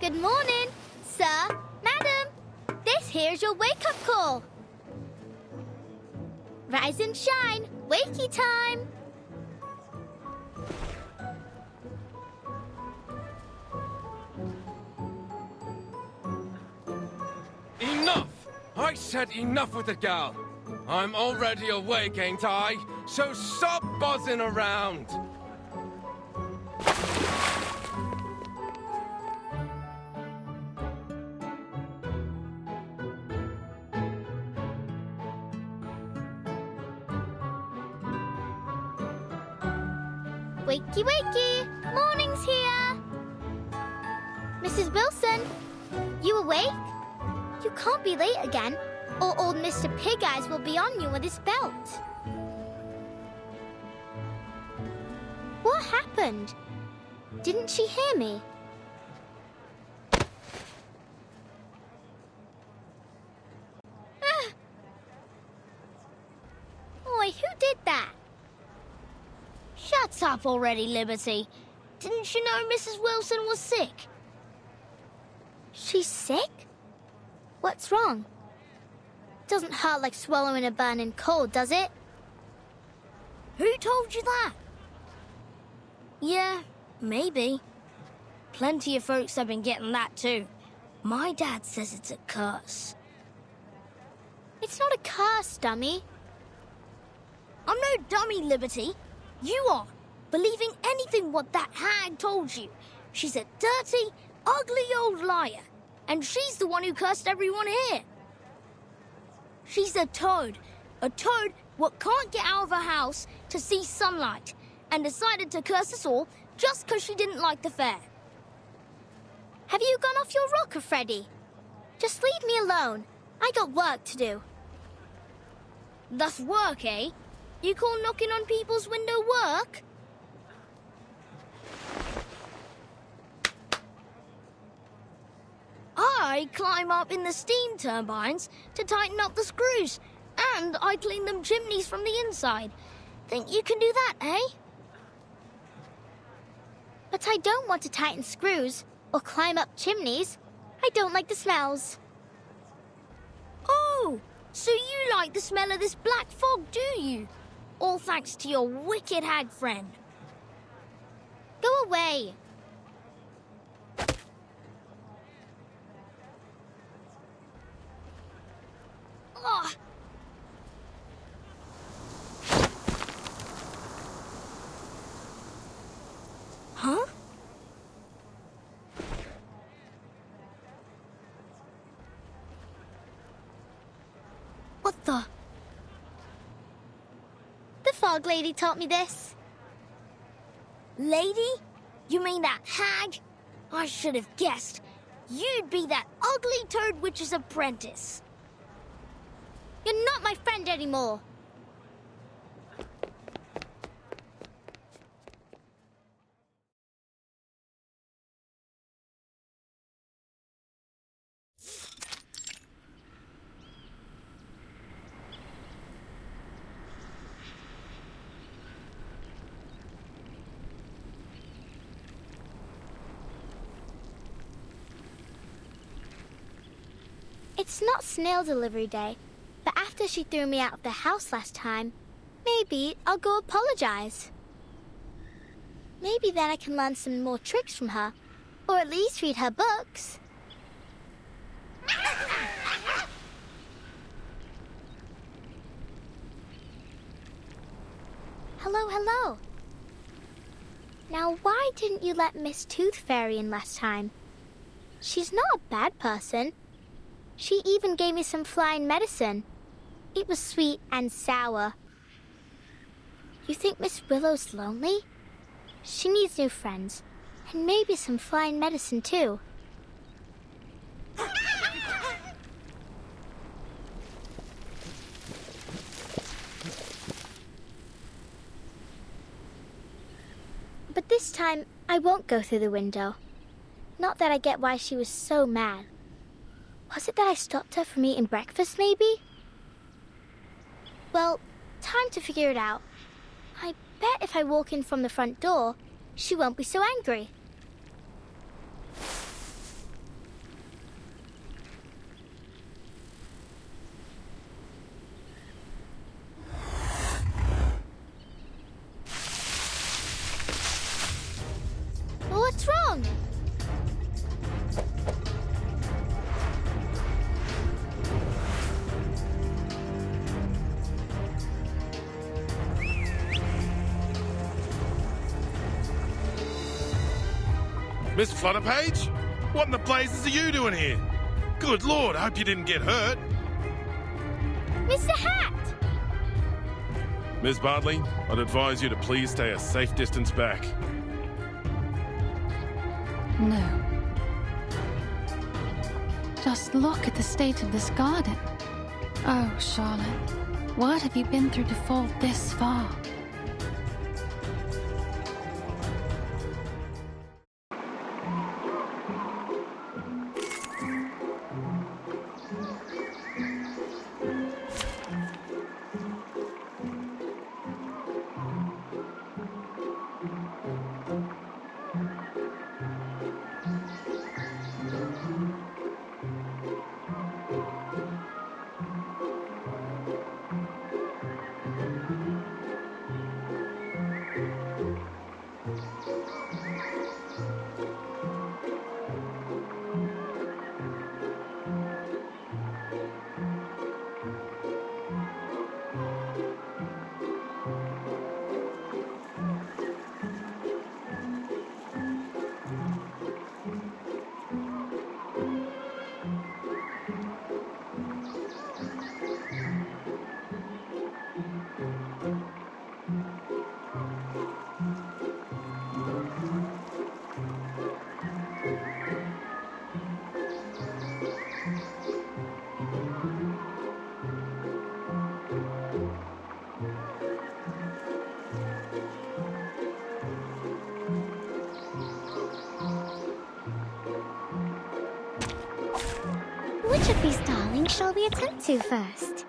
Good morning, sir, madam. This here's your wake-up call. Rise and shine, wakey time. Enough! I said enough with the gal. I'm already awake, ain't I? So stop buzzing around. Wakey, wakey! Morning's here! Mrs. Wilson, you awake? You can't be late again, or old Mr. Pig Eyes will be on you with his belt. What happened? Didn't she hear me? Ah! Oi, who did that? Shut up already, Liberty. Didn't you know Mrs. Wilson was sick? She's sick? What's wrong? Doesn't hurt like swallowing a burning coal, does it? Who told you that? Yeah, maybe. Plenty of folks have been getting that too. My dad says it's a curse. It's not a curse, dummy. I'm no dummy, Liberty. You are, believing anything what that hag told you. She's a dirty, ugly old liar, and she's the one who cursed everyone here. She's a toad what can't get out of her house to see sunlight, and decided to curse us all just 'cause she didn't like the fair. Have you gone off your rocker, Freddy? Just leave me alone. I got work to do. That's work, eh? You call knocking on people's window work? I climb up in the steam turbines to tighten up the screws, and I clean them chimneys from the inside. Think you can do that, eh? But I don't want to tighten screws or climb up chimneys. I don't like the smells. Oh, so you like the smell of this black fog, do you? All thanks to your wicked hag friend. Go away. Ugh. Huh? What the? The fog lady taught me this. Lady? You mean that hag? I should have guessed. You'd be that ugly Toad Witch's apprentice. You're not my friend anymore. It's not snail delivery day, but after she threw me out of the house last time, maybe I'll go apologize. Maybe then I can learn some more tricks from her, or at least read her books. Hello, hello. Now, why didn't you let Miss Tooth Fairy in last time? She's not a bad person. She even gave me some flying medicine. It was sweet and sour. You think Miss Willow's lonely? She needs new friends, and maybe some flying medicine too. But this time, I won't go through the window. Not that I get why she was so mad. Was it that I stopped her from eating breakfast, maybe? Well, time to figure it out. I bet if I walk in from the front door, she won't be so angry. Miss Flutterpage? What in the blazes are you doing here? Good lord, I hope you didn't get hurt. Mr. Hat! Miss Bartley, I'd advise you to please stay a safe distance back. No. Just look at the state of this garden. Oh, Charlotte, what have you been through to fall this far? Which of these darlings shall we attend to first?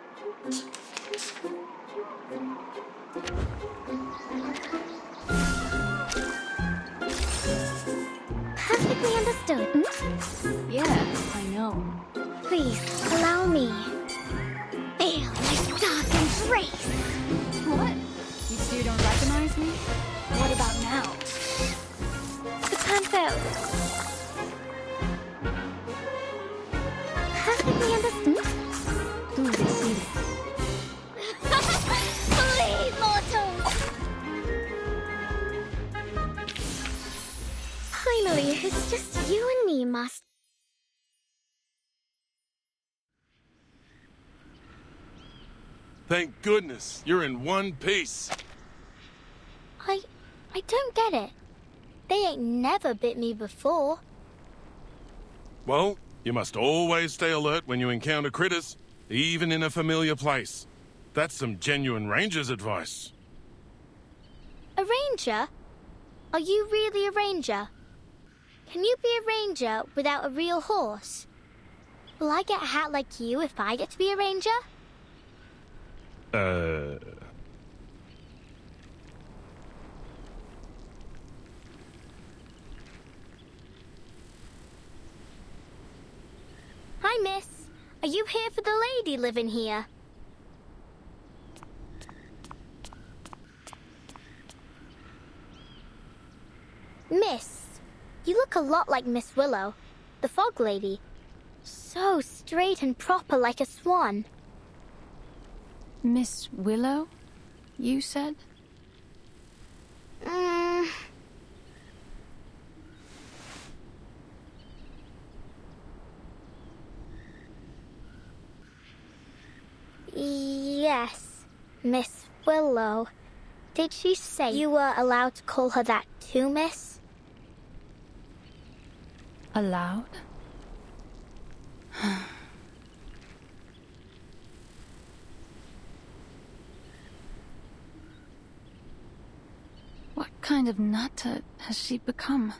Perfectly understood. Hmm? Yeah, I know. Please, allow me. Feel my dark embrace. What? You two don't recognize me? What about now? The time failed. Perfectly understood. Do they see this? Please, mortals! Finally, it's just you and me, Master. Thank goodness, you're in one piece. I don't get it. They ain't never bit me before. Well, you must always stay alert when you encounter critters, even in a familiar place. That's some genuine ranger's advice. A ranger? Are you really a ranger? Can you be a ranger without a real horse? Will I get a hat like you if I get to be a ranger? Hi, miss. Are you here for the lady living here? Miss, you look a lot like Miss Willow, the fog lady. So straight and proper like a swan. Miss Willow, you said? Yes, Miss Willow. Did she say you were allowed to call her that too, miss? Allowed? What kind of nutter has she become?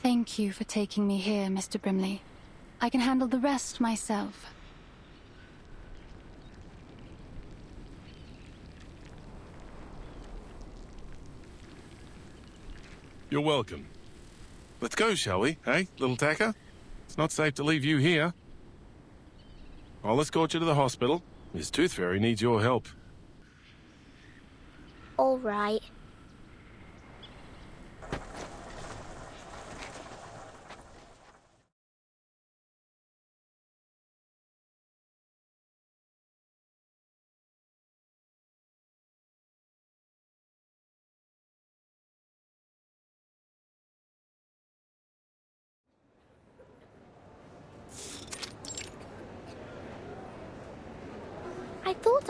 Thank you for taking me here, Mr. Brimley. I can handle the rest myself. You're welcome. Let's go, shall we? Hey, little tacker? It's not safe to leave you here. I'll escort you to the hospital. Miss Tooth Fairy needs your help. All right.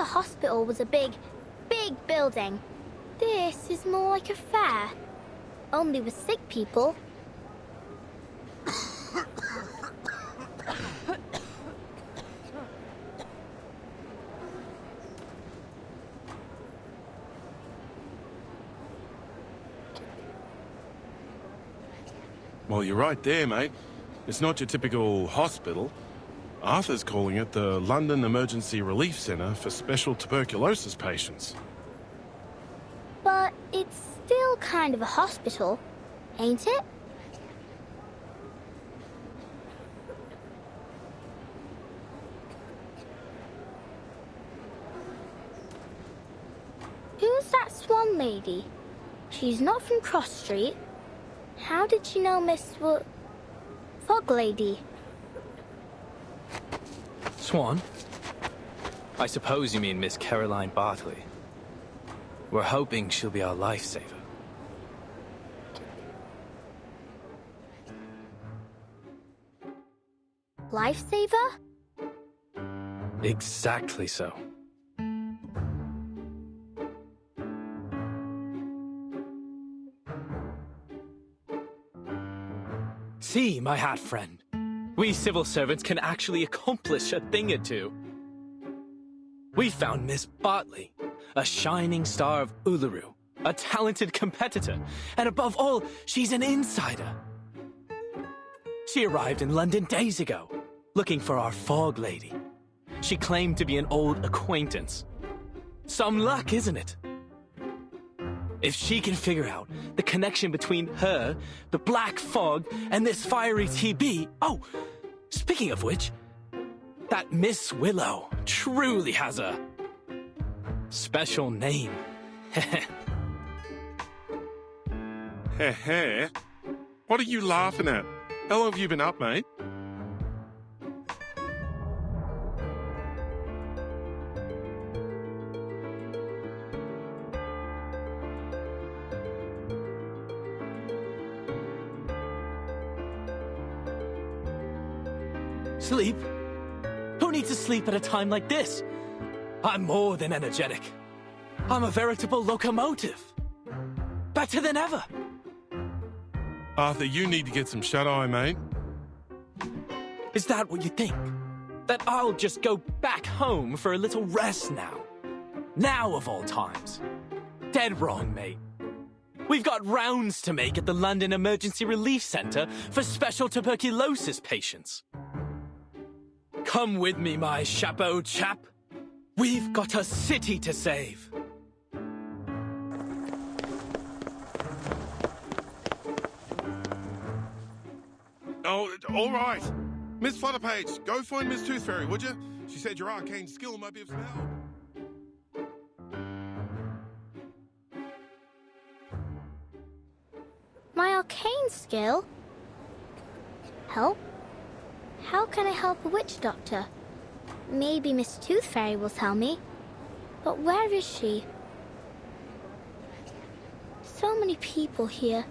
a hospital was a big building. This is more like a fair. Only with sick people. Well, you're right there, mate. It's not your typical hospital. Arthur's calling it the London Emergency Relief Centre for Special Tuberculosis Patients. But it's still kind of a hospital, ain't it? Who's that Swan lady? She's not from Cross Street. How did she know Miss Fog Lady? Swan? I suppose you mean Miss Caroline Bartley. We're hoping she'll be our lifesaver. Lifesaver? Exactly so. See, my hat friend. We civil servants can actually accomplish a thing or two. We found Miss Bartley, a shining star of Uluru, a talented competitor, and above all, she's an insider. She arrived in London days ago, looking for our Fog Lady. She claimed to be an old acquaintance. Some luck, isn't it? If she can figure out the connection between her, the Black Fog, and this fiery TB... Oh, speaking of which, that Miss Willow truly has a special name. Heh. What are you laughing at? How long have you been up, mate? Sleep? Who needs to sleep at a time like this? I'm more than energetic. I'm a veritable locomotive. Better than ever. Arthur, you need to get some shut-eye, mate. Is that what you think? That I'll just go back home for a little rest now? Now of all times? Dead wrong, mate. We've got rounds to make at the London Emergency Relief Centre for special tuberculosis patients. Come with me, my chapeau chap. We've got a city to save. Oh, all right. Miss Flutterpage, go find Miss Tooth Fairy, would you? She said your arcane skill might be of some help. My arcane skill? Help? How can I help a witch doctor? Maybe Miss Tooth Fairy will tell me. But where is she? So many people here.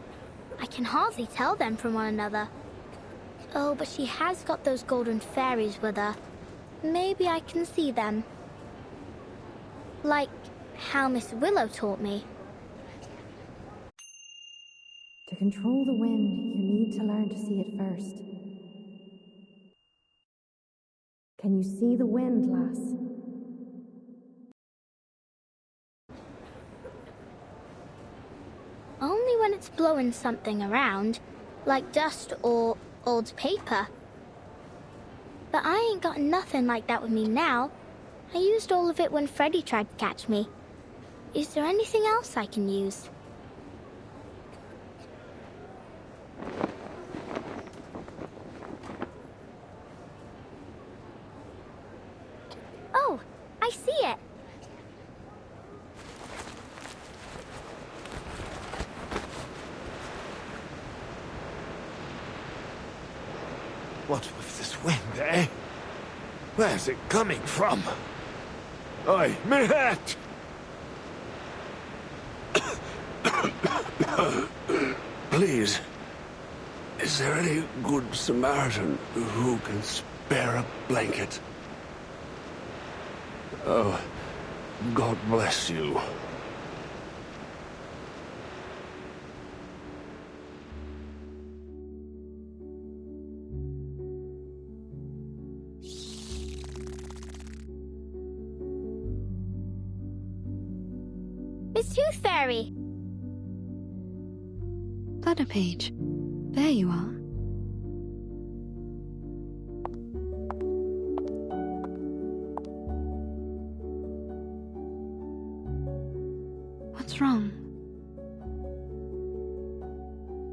I can hardly tell them from one another. Oh, but she has got those golden fairies with her. Maybe I can see them. Like how Miss Willow taught me. To control the wind, you need to learn to see it first. Can you see the wind, lass? Only when it's blowing something around, like dust or old paper. But I ain't got nothing like that with me now. I used all of it when Freddy tried to catch me. Is there anything else I can use? Oh, I see it. What with this wind, eh? Where's it coming from? Oi, me hat! Please, is there any good Samaritan who can spare a blanket? Oh, God bless you. Miss Tooth Fairy! Flutterpage, there you are. What's wrong?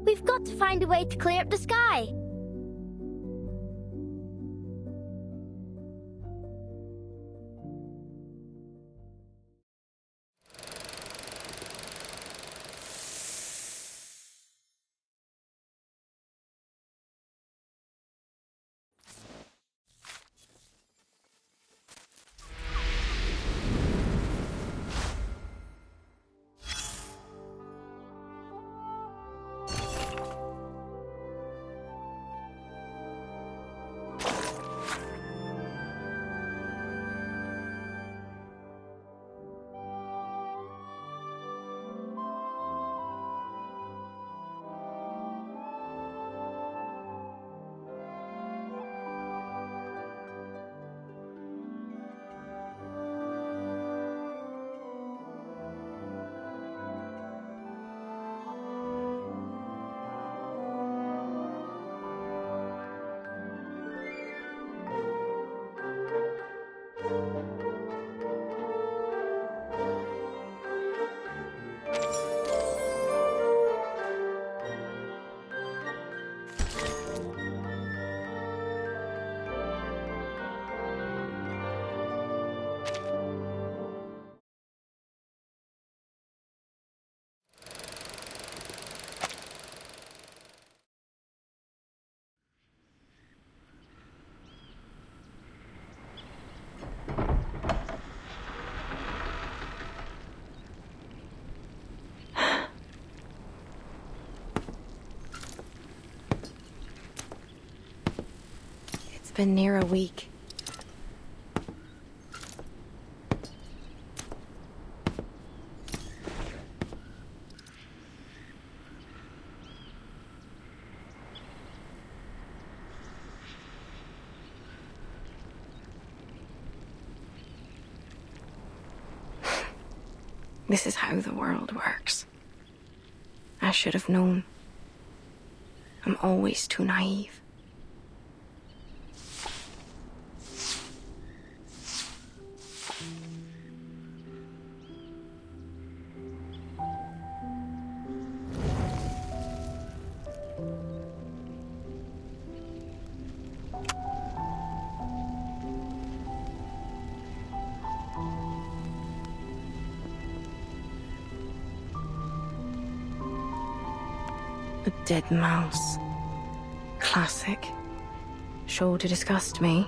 We've got to find a way to clear up the sky. It's been near a week. This is how the world works. I should have known. I'm always too naive. A dead mouse. Classic. Sure to disgust me.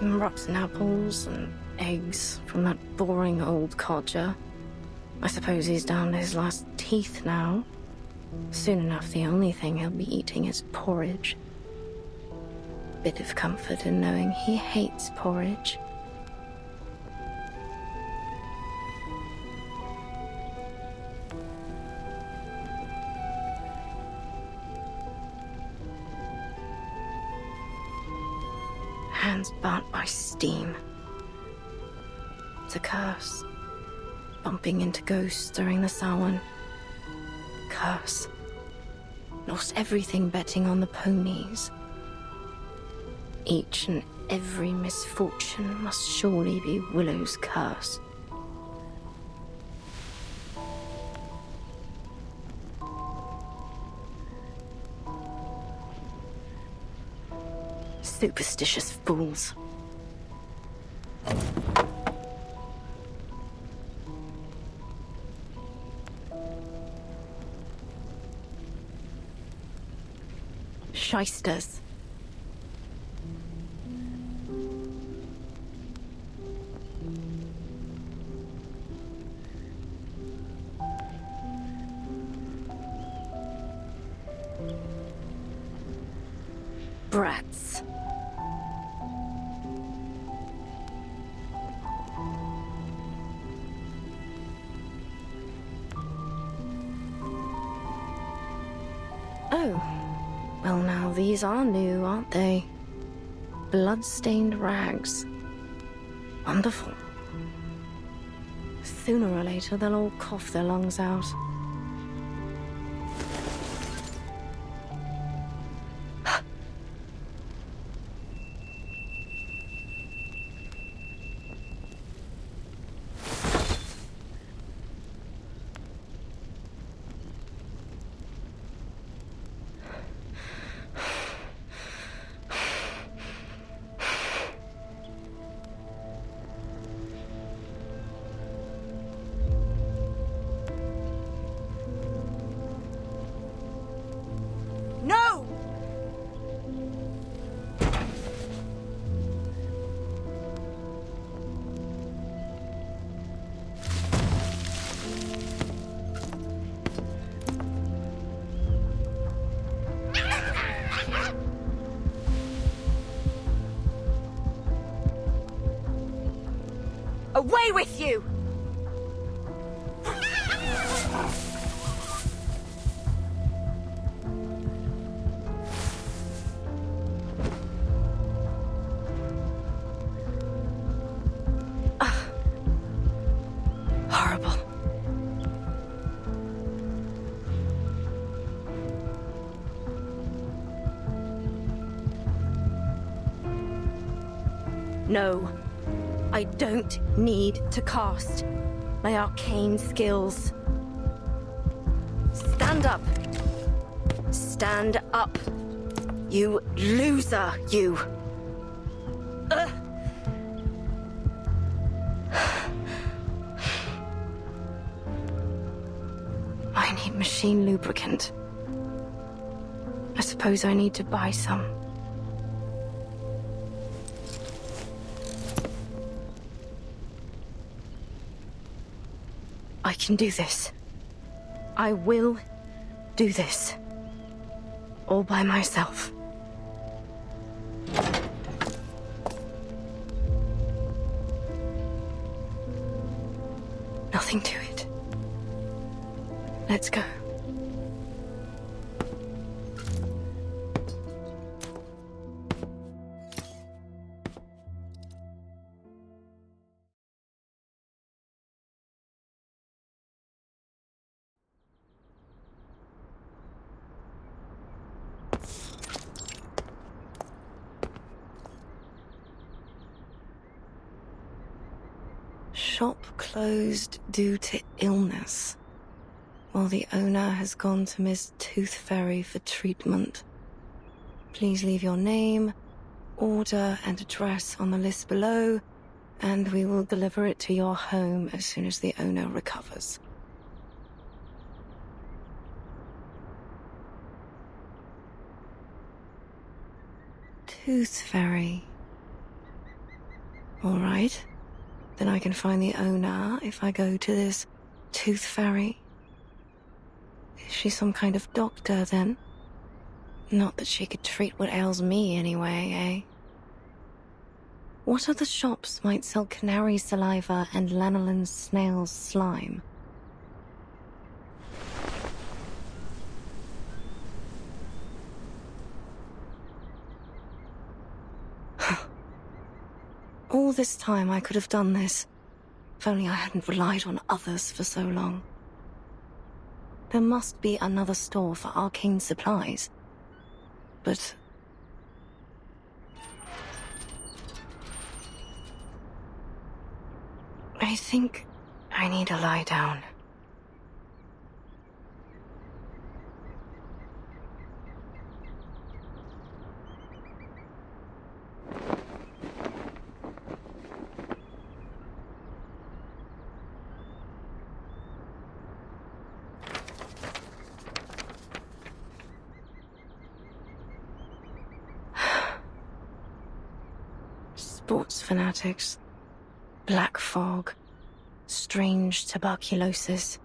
Rotten apples and eggs from that boring old codger. I suppose he's down to his last teeth now. Soon enough, the only thing he'll be eating is porridge. Bit of comfort in knowing he hates porridge. Hands burnt by steam. It's a curse. Bumping into ghosts during the Samhain. Curse. Lost everything betting on the ponies. Each and every misfortune must surely be Willow's curse. Superstitious fools. Shysters. brats. Oh. Well, now these are new, aren't they? Blood-stained rags. Wonderful. Sooner or later, they'll all cough their lungs out. No! Away with you! Horrible. No. I don't need to cast my arcane skills. Stand up. Stand up. You loser, you. Ugh. I need machine lubricant. I suppose I need to buy some. I can do this. I will do this. All by myself. Nothing to it. Let's go. Shop closed due to illness, while the owner has gone to Miss Tooth Fairy for treatment. Please leave your name, order, and address on the list below, and we will deliver it to your home as soon as the owner recovers. Tooth Fairy. All right. Then I can find the owner if I go to this Tooth Fairy. Is she some kind of doctor, then? Not that she could treat what ails me anyway, eh? What other shops might sell canary saliva and lanolin snail's slime? All this time I could have done this, if only I hadn't relied on others for so long. There must be another store for arcane supplies. But... I think I need to lie down. Sports fanatics, black fog, strange tuberculosis.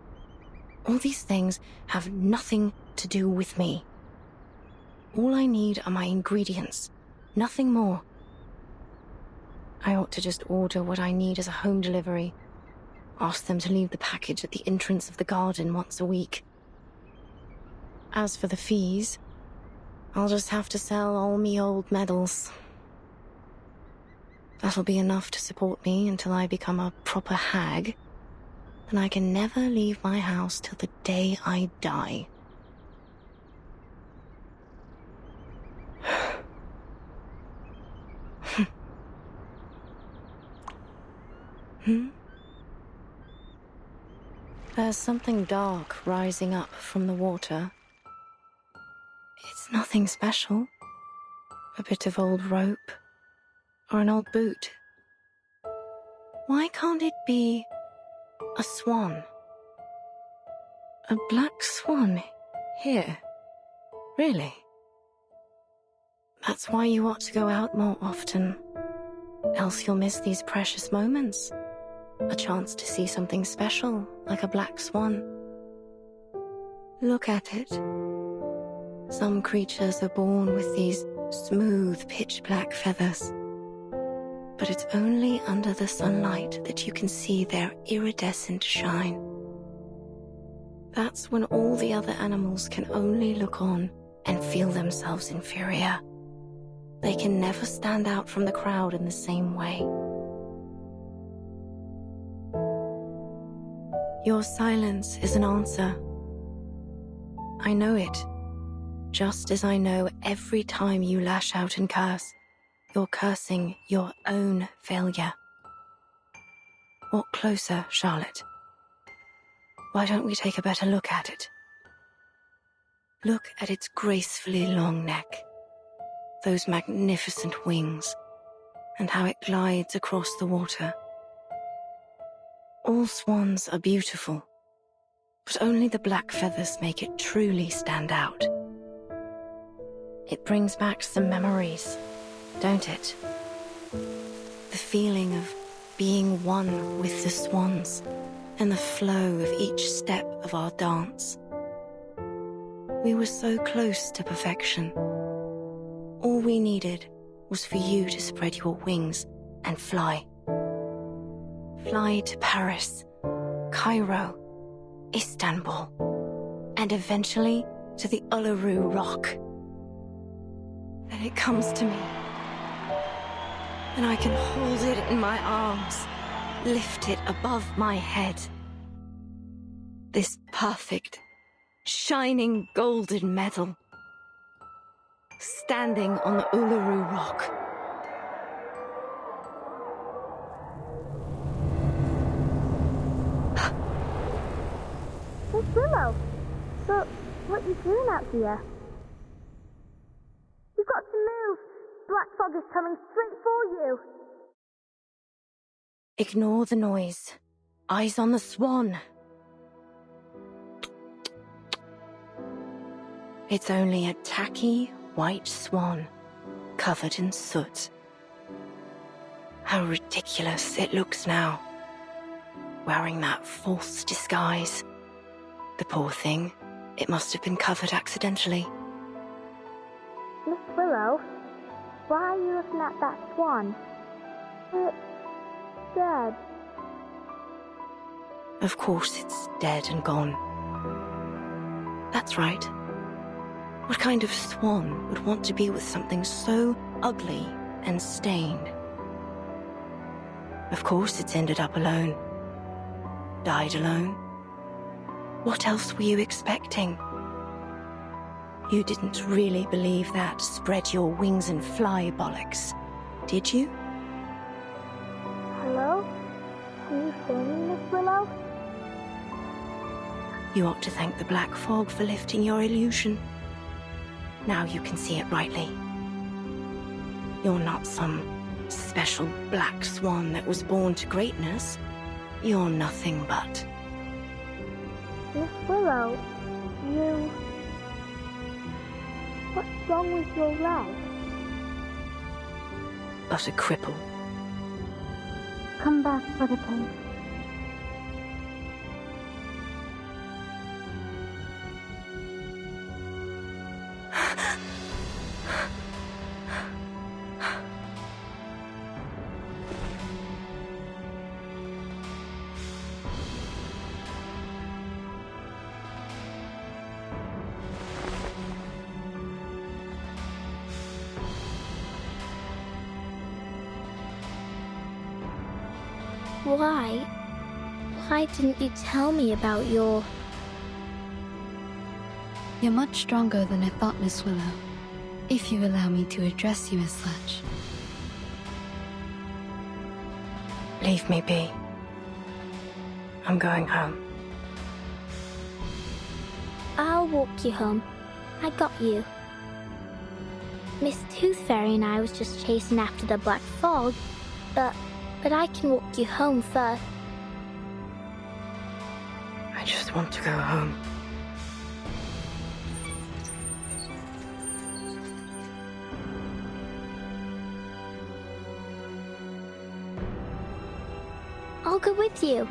All these things have nothing to do with me. All I need are my ingredients, nothing more. I ought to just order what I need as a home delivery. Ask them to leave the package at the entrance of the garden once a week. As for the fees, I'll just have to sell all me old medals. That'll be enough to support me until I become a proper hag. Then I can never leave my house till the day I die. There's something dark rising up from the water. It's nothing special. A bit of old rope, or an old boot. Why can't it be a swan? A black swan here? Really? That's why you ought to go out more often. Else you'll miss these precious moments. A chance to see something special, like a black swan. Look at it. Some creatures are born with these smooth, pitch-black feathers. But it's only under the sunlight that you can see their iridescent shine. That's when all the other animals can only look on and feel themselves inferior. They can never stand out from the crowd in the same way. Your silence is an answer. I know it. Just as I know every time you lash out and curse, you're cursing your own failure. Walk closer, Charlotte. Why don't we take a better look at it? Look at its gracefully long neck, those magnificent wings, and how it glides across the water. All swans are beautiful, but only the black feathers make it truly stand out. It brings back some memories, don't it? The feeling of being one with the swans and the flow of each step of our dance. We were so close to perfection. All we needed was for you to spread your wings and fly. Fly to Paris, Cairo, Istanbul, and eventually to the Uluru Rock. Then it comes to me, and I can hold it in my arms, lift it above my head. This perfect, shining golden medal, standing on the Uluru Rock. Miss Willow, so what you doing out here? You've got to move. Black fog is coming straight for you. Ignore the noise. Eyes on the swan. It's only a tacky white swan, covered in soot. How ridiculous it looks now, wearing that false disguise. The poor thing, it must have been covered accidentally. Miss Willow, why are you looking at that swan? It's dead. Of course it's dead and gone. That's right. What kind of swan would want to be with something so ugly and stained? Of course it's ended up alone. Died alone. What else were you expecting? You didn't really believe that spread your wings and fly bollocks, did you? Hello? Can you hear me, Miss Willow? You ought to thank the black fog for lifting your illusion. Now you can see it rightly. You're not some special black swan that was born to greatness. You're nothing but... Miss Willow, you... What's wrong with your leg? but a cripple. Come back for the paint. Why? Why didn't you tell me about your... You're much stronger than I thought, Miss Willow. If you allow me to address you as such. Leave me be. I'm going home. I'll walk you home. I got you. Miss Tooth Fairy and I was just chasing after the Black Fog, but I can walk you home first. I just want to go home. I'll go with you.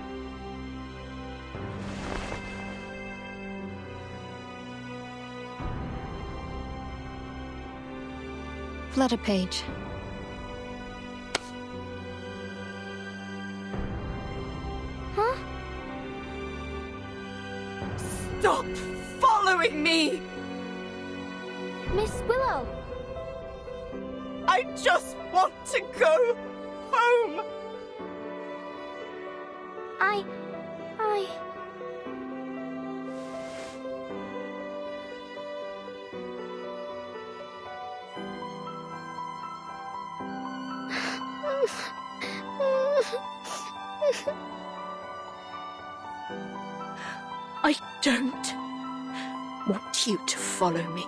Flutter Page. Huh? Stop following me! Miss Willow! I just want to go home! I... I don't want you to follow me.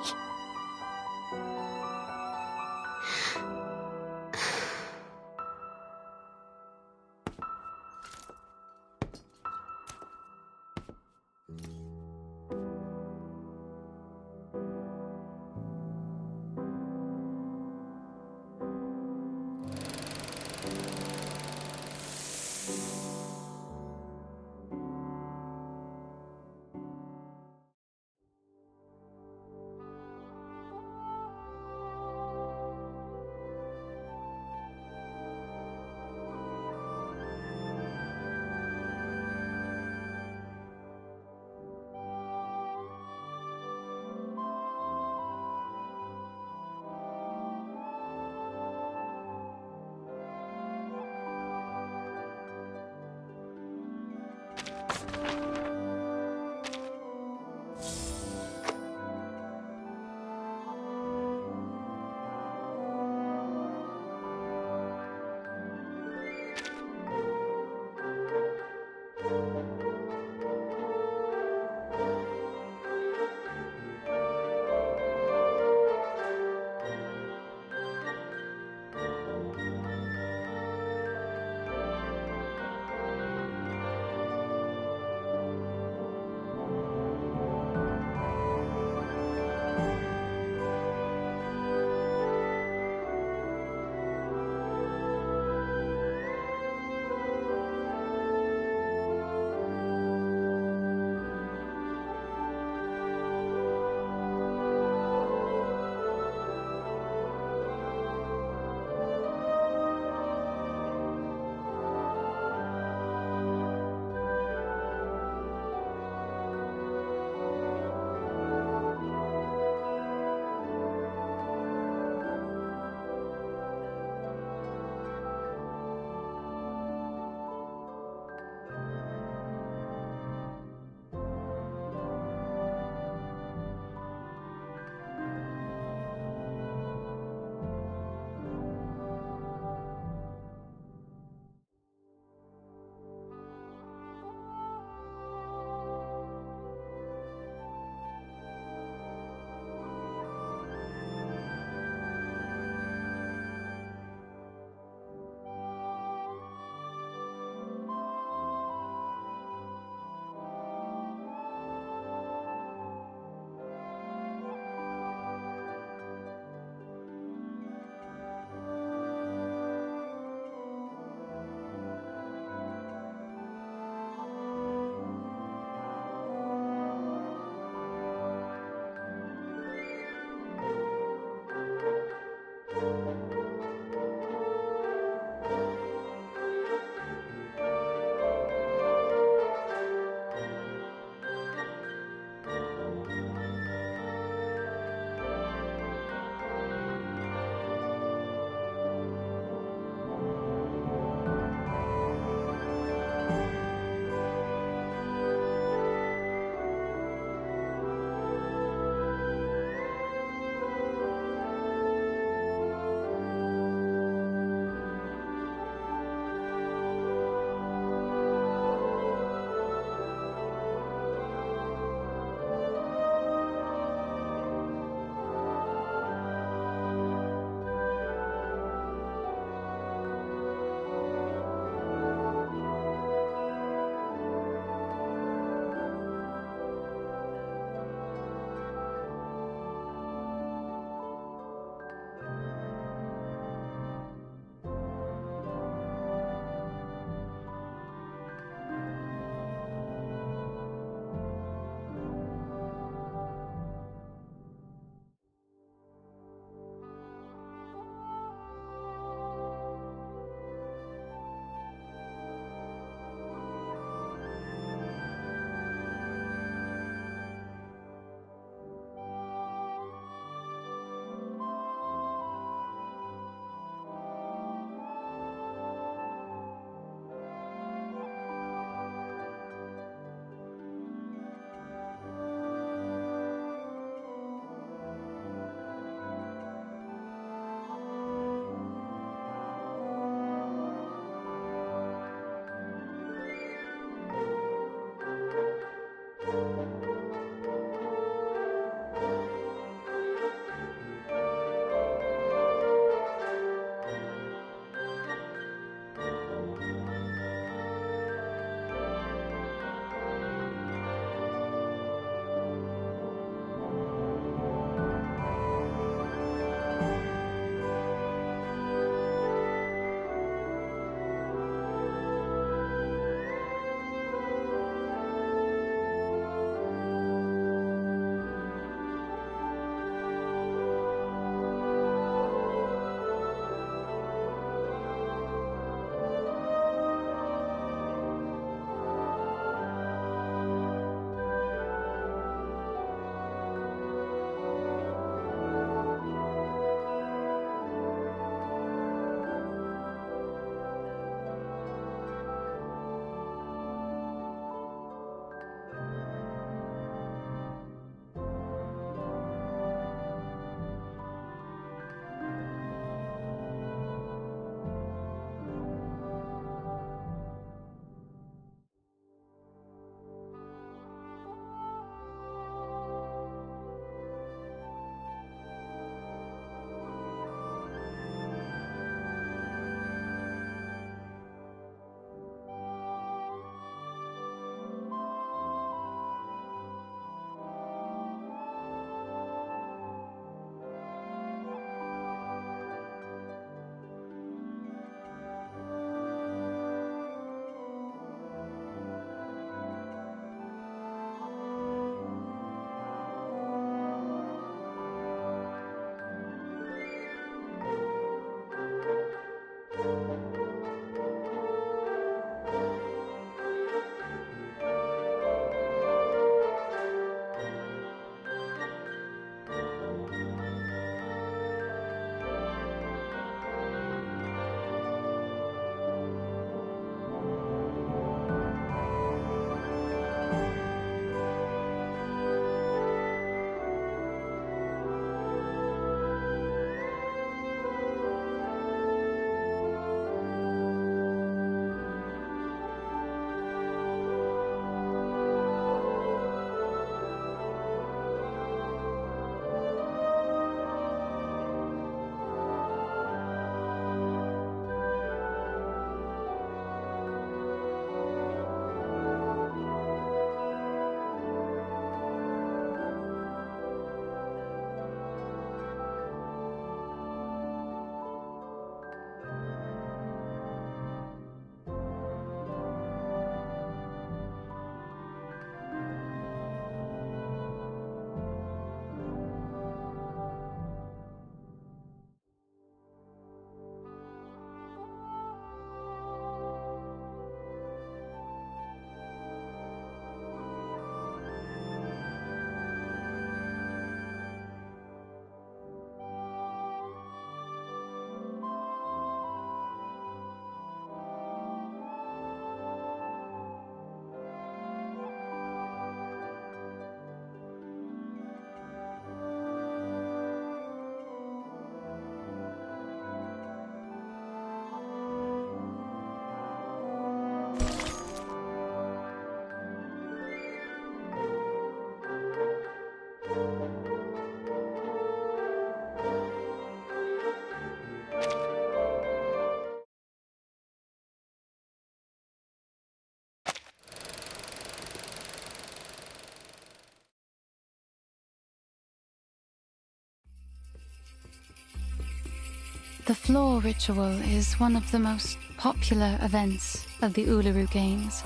The floor ritual is one of the most popular events of the Uluru Games.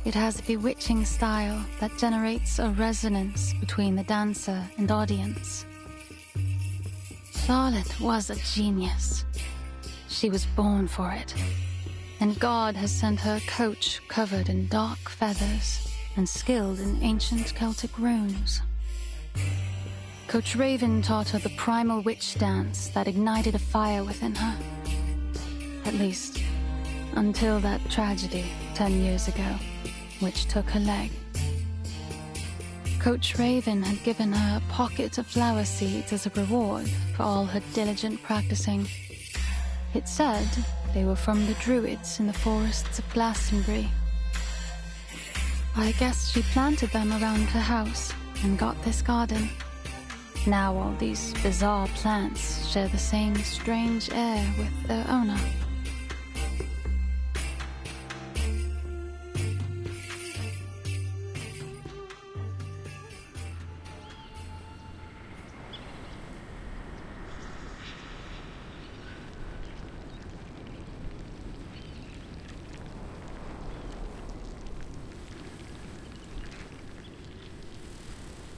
It has a bewitching style that generates a resonance between the dancer and audience. Charlotte was a genius. She was born for it. And God has sent her a coach covered in dark feathers and skilled in ancient Celtic runes. Coach Raven taught her the primal witch dance that ignited a fire within her. At least, until that tragedy 10 years ago, which took her leg. Coach Raven had given her a pocket of flower seeds as a reward for all her diligent practicing. It said they were from the druids in the forests of Glastonbury. I guess she planted them around her house and got this garden. Now all these bizarre plants share the same strange air with their owner.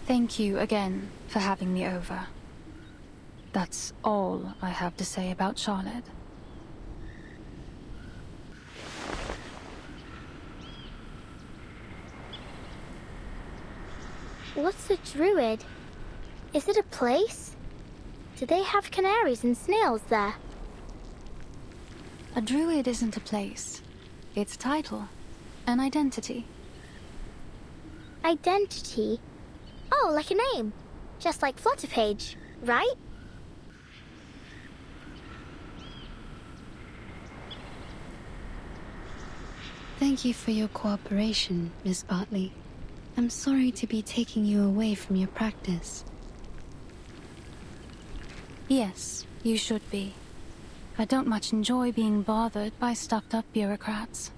Thank you again for having me over. That's all I have to say about Charlotte. What's a druid? Is it a place? Do they have canaries and snails there? A druid isn't a place. It's a title. An identity. Identity? Oh, like a name. Just like Flutterpage, right? Thank you for your cooperation, Miss Bartley. I'm sorry to be taking you away from your practice. Yes, you should be. I don't much enjoy being bothered by stuffed-up bureaucrats.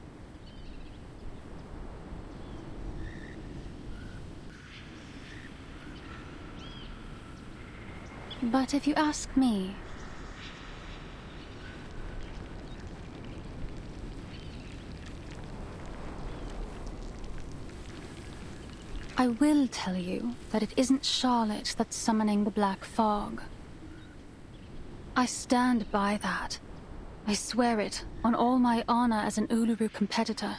But if you ask me, I will tell you that it isn't Charlotte that's summoning the Black Fog. I stand by that. I swear it on all my honor as an Uluru competitor.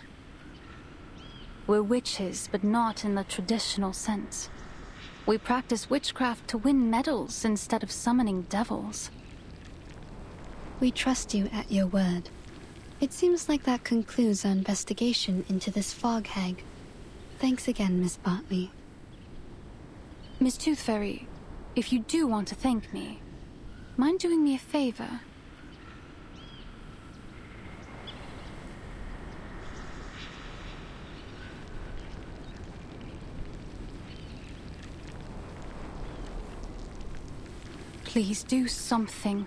We're witches, but not in the traditional sense. We practice witchcraft to win medals instead of summoning devils. We trust you at your word. It seems like that concludes our investigation into this fog hag. Thanks again, Miss Bartley. Miss Tooth Fairy, if you do want to thank me, mind doing me a favor? Please do something.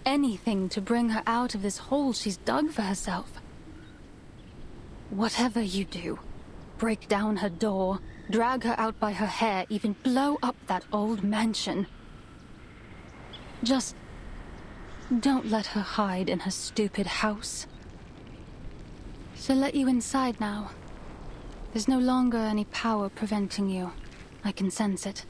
Anything to bring her out of this hole she's dug for herself. Whatever you do, break down her door, drag her out by her hair, even blow up that old mansion. Just don't let her hide in her stupid house. She'll let you inside now. There's no longer any power preventing you. I can sense it.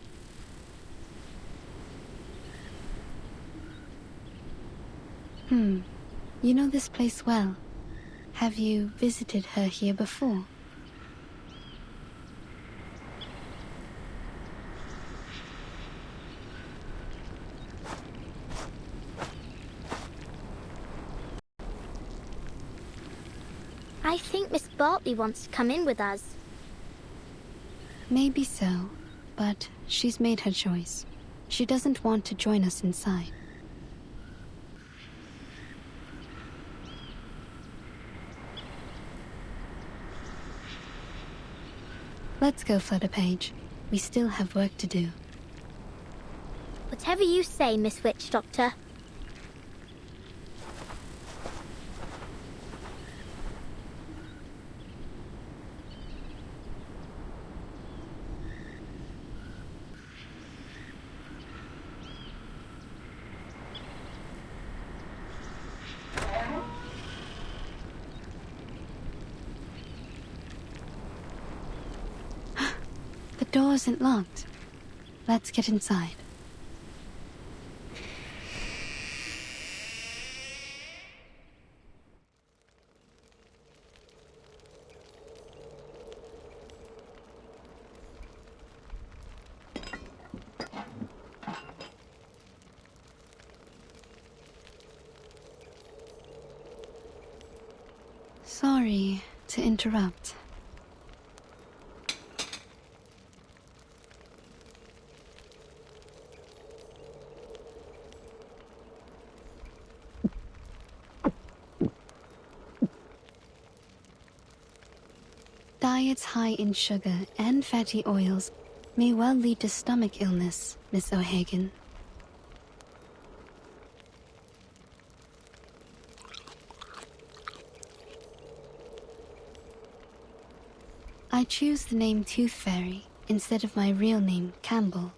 You know this place well. Have you visited her here before? I think Miss Bartley wants to come in with us. Maybe so, but she's made her choice. She doesn't want to join us inside. Let's go, Flutterpage. We still have work to do. Whatever you say, Miss Witch Doctor. door isn't locked. Let's get inside. Sorry to interrupt. Diets high in sugar and fatty oils may well lead to stomach illness, Miss O'Hagan. I choose the name Tooth Fairy instead of my real name, Campbell.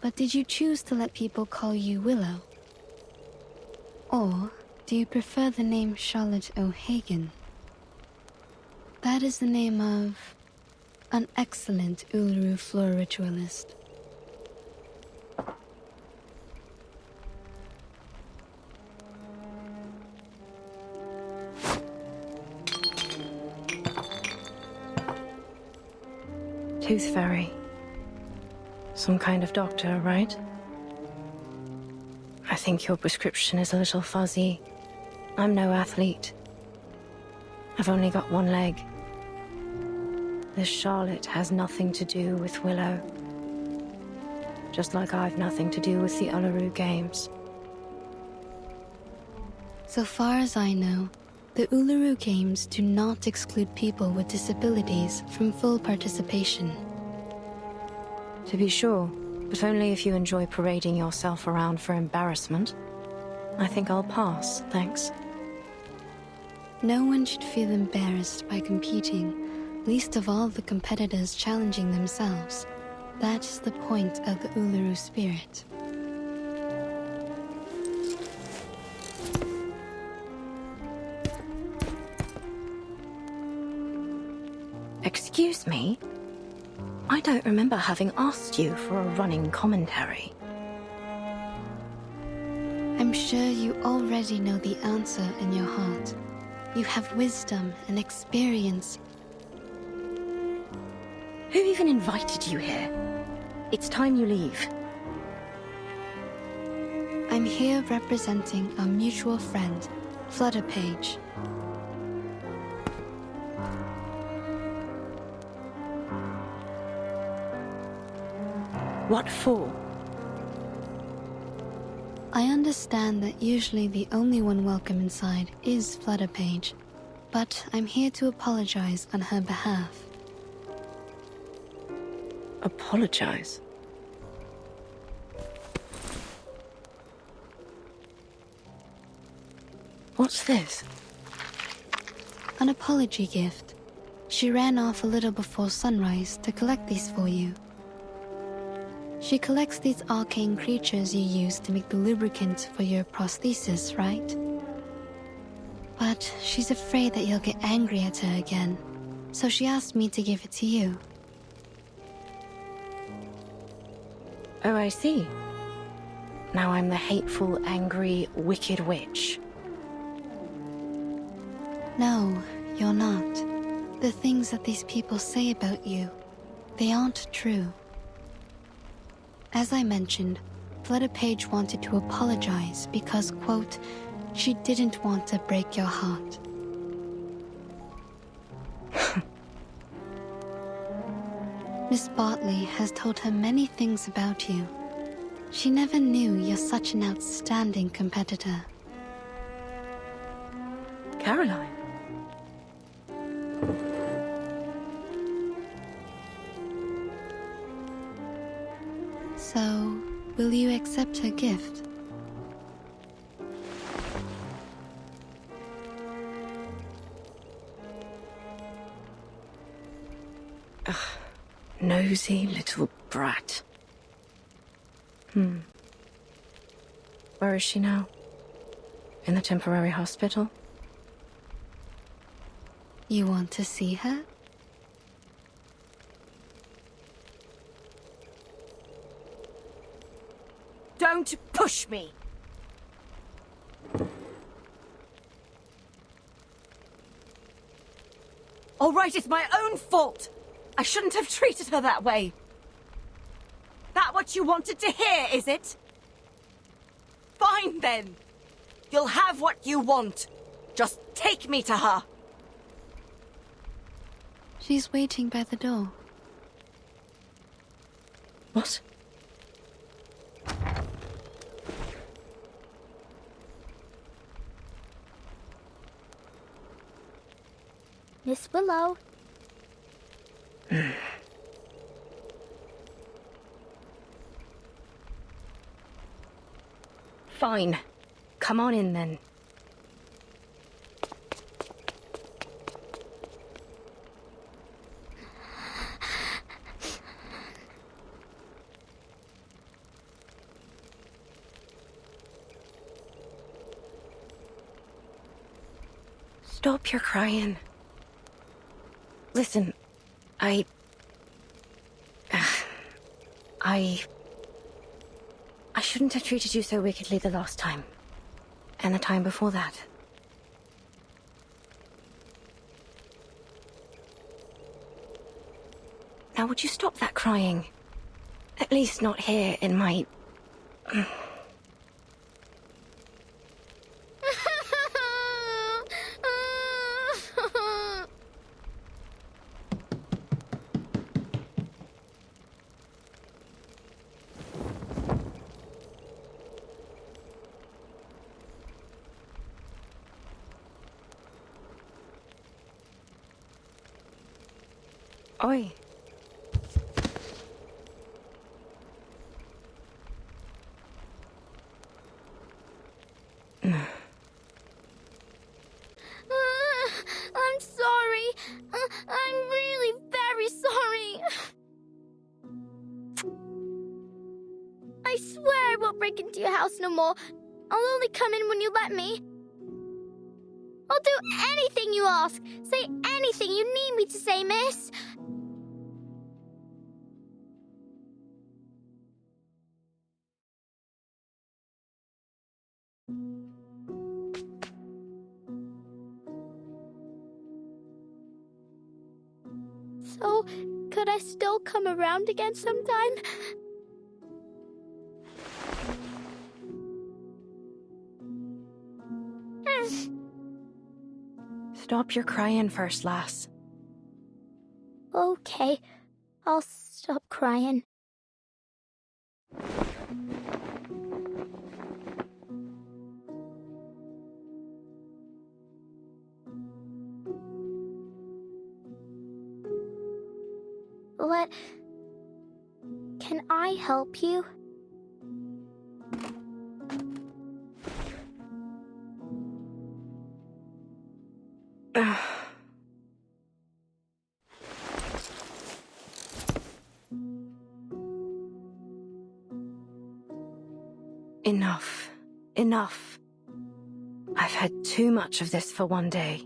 But did you choose to let people call you Willow? Or do you prefer the name Charlotte O'Hagan? That is the name of an excellent Uluru floor ritualist. Tooth Fairy. Some kind of doctor, right? I think your prescription is a little fuzzy. I'm no athlete. I've only got one leg. This Charlotte has nothing to do with Willow. Just like I've nothing to do with the Uluru Games. So far as I know, the Uluru Games do not exclude people with disabilities from full participation. To be sure, but only if you enjoy parading yourself around for embarrassment. I think I'll pass, thanks. No one should feel embarrassed by competing, least of all the competitors challenging themselves. That is the point of the Uluru spirit. Excuse me? I don't remember having asked you for a running commentary. I'm sure you already know the answer in your heart. You have wisdom and experience. Who even invited you here? It's time you leave. I'm here representing our mutual friend, Flutterpage. What for? I understand that usually the only one welcome inside is Flutterpage, but I'm here to apologize on her behalf. Apologize? What's this? An apology gift. She ran off a little before sunrise to collect these for you. She collects these arcane creatures you use to make the lubricant for your prosthesis, right? But she's afraid that you'll get angry at her again, so she asked me to give it to you. Oh, I see. Now I'm the hateful, angry, wicked witch. No, you're not. The things that these people say about you, they aren't true. As I mentioned, Flutterpage wanted to apologize because, quote, she didn't want to break your heart. Miss Bartley has told her many things about you. She never knew you're such an outstanding competitor. Caroline? So, will you accept her gift? Ugh, nosy little brat. Where is she now? In the temporary hospital? You want to see her? Don't push me! All right, it's my own fault. I shouldn't have treated her that way. That what you wanted to hear, is it? Fine then. You'll have what you want. Just take me to her. She's waiting by the door. What? Miss Willow. Fine. Come on in then. Stop your crying. Listen, I shouldn't have treated you so wickedly the last time. And the time before that. Now would you stop that crying? At least not here in my... Oi. I'm sorry. I'm really very sorry. I swear I won't break into your house no more. I'll only come in when you let me. I'll do anything you ask. Say anything you need me to say, miss. So, could I still come around again sometime? Stop your crying first, lass. Okay, I'll stop crying. What? Can I help you? Enough. Enough. I've had too much of this for one day.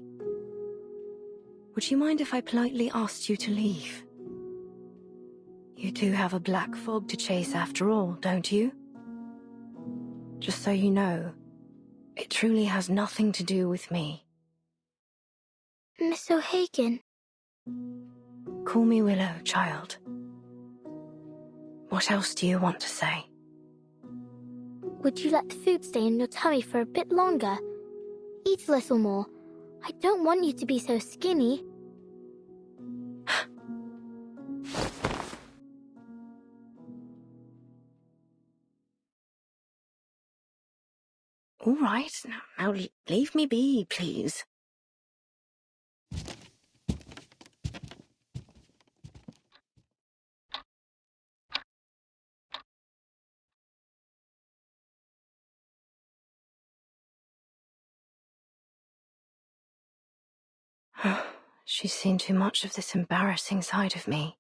Would you mind if I politely asked you to leave? You do have a black fog to chase after all, don't you? Just so you know, it truly has nothing to do with me. Miss O'Hagan. Call me Willow, child. What else do you want to say? Would you let the food stay in your tummy for a bit longer? Eat a little more. I don't want you to be so skinny. All right, now leave me be, please. She's seen too much of this embarrassing side of me.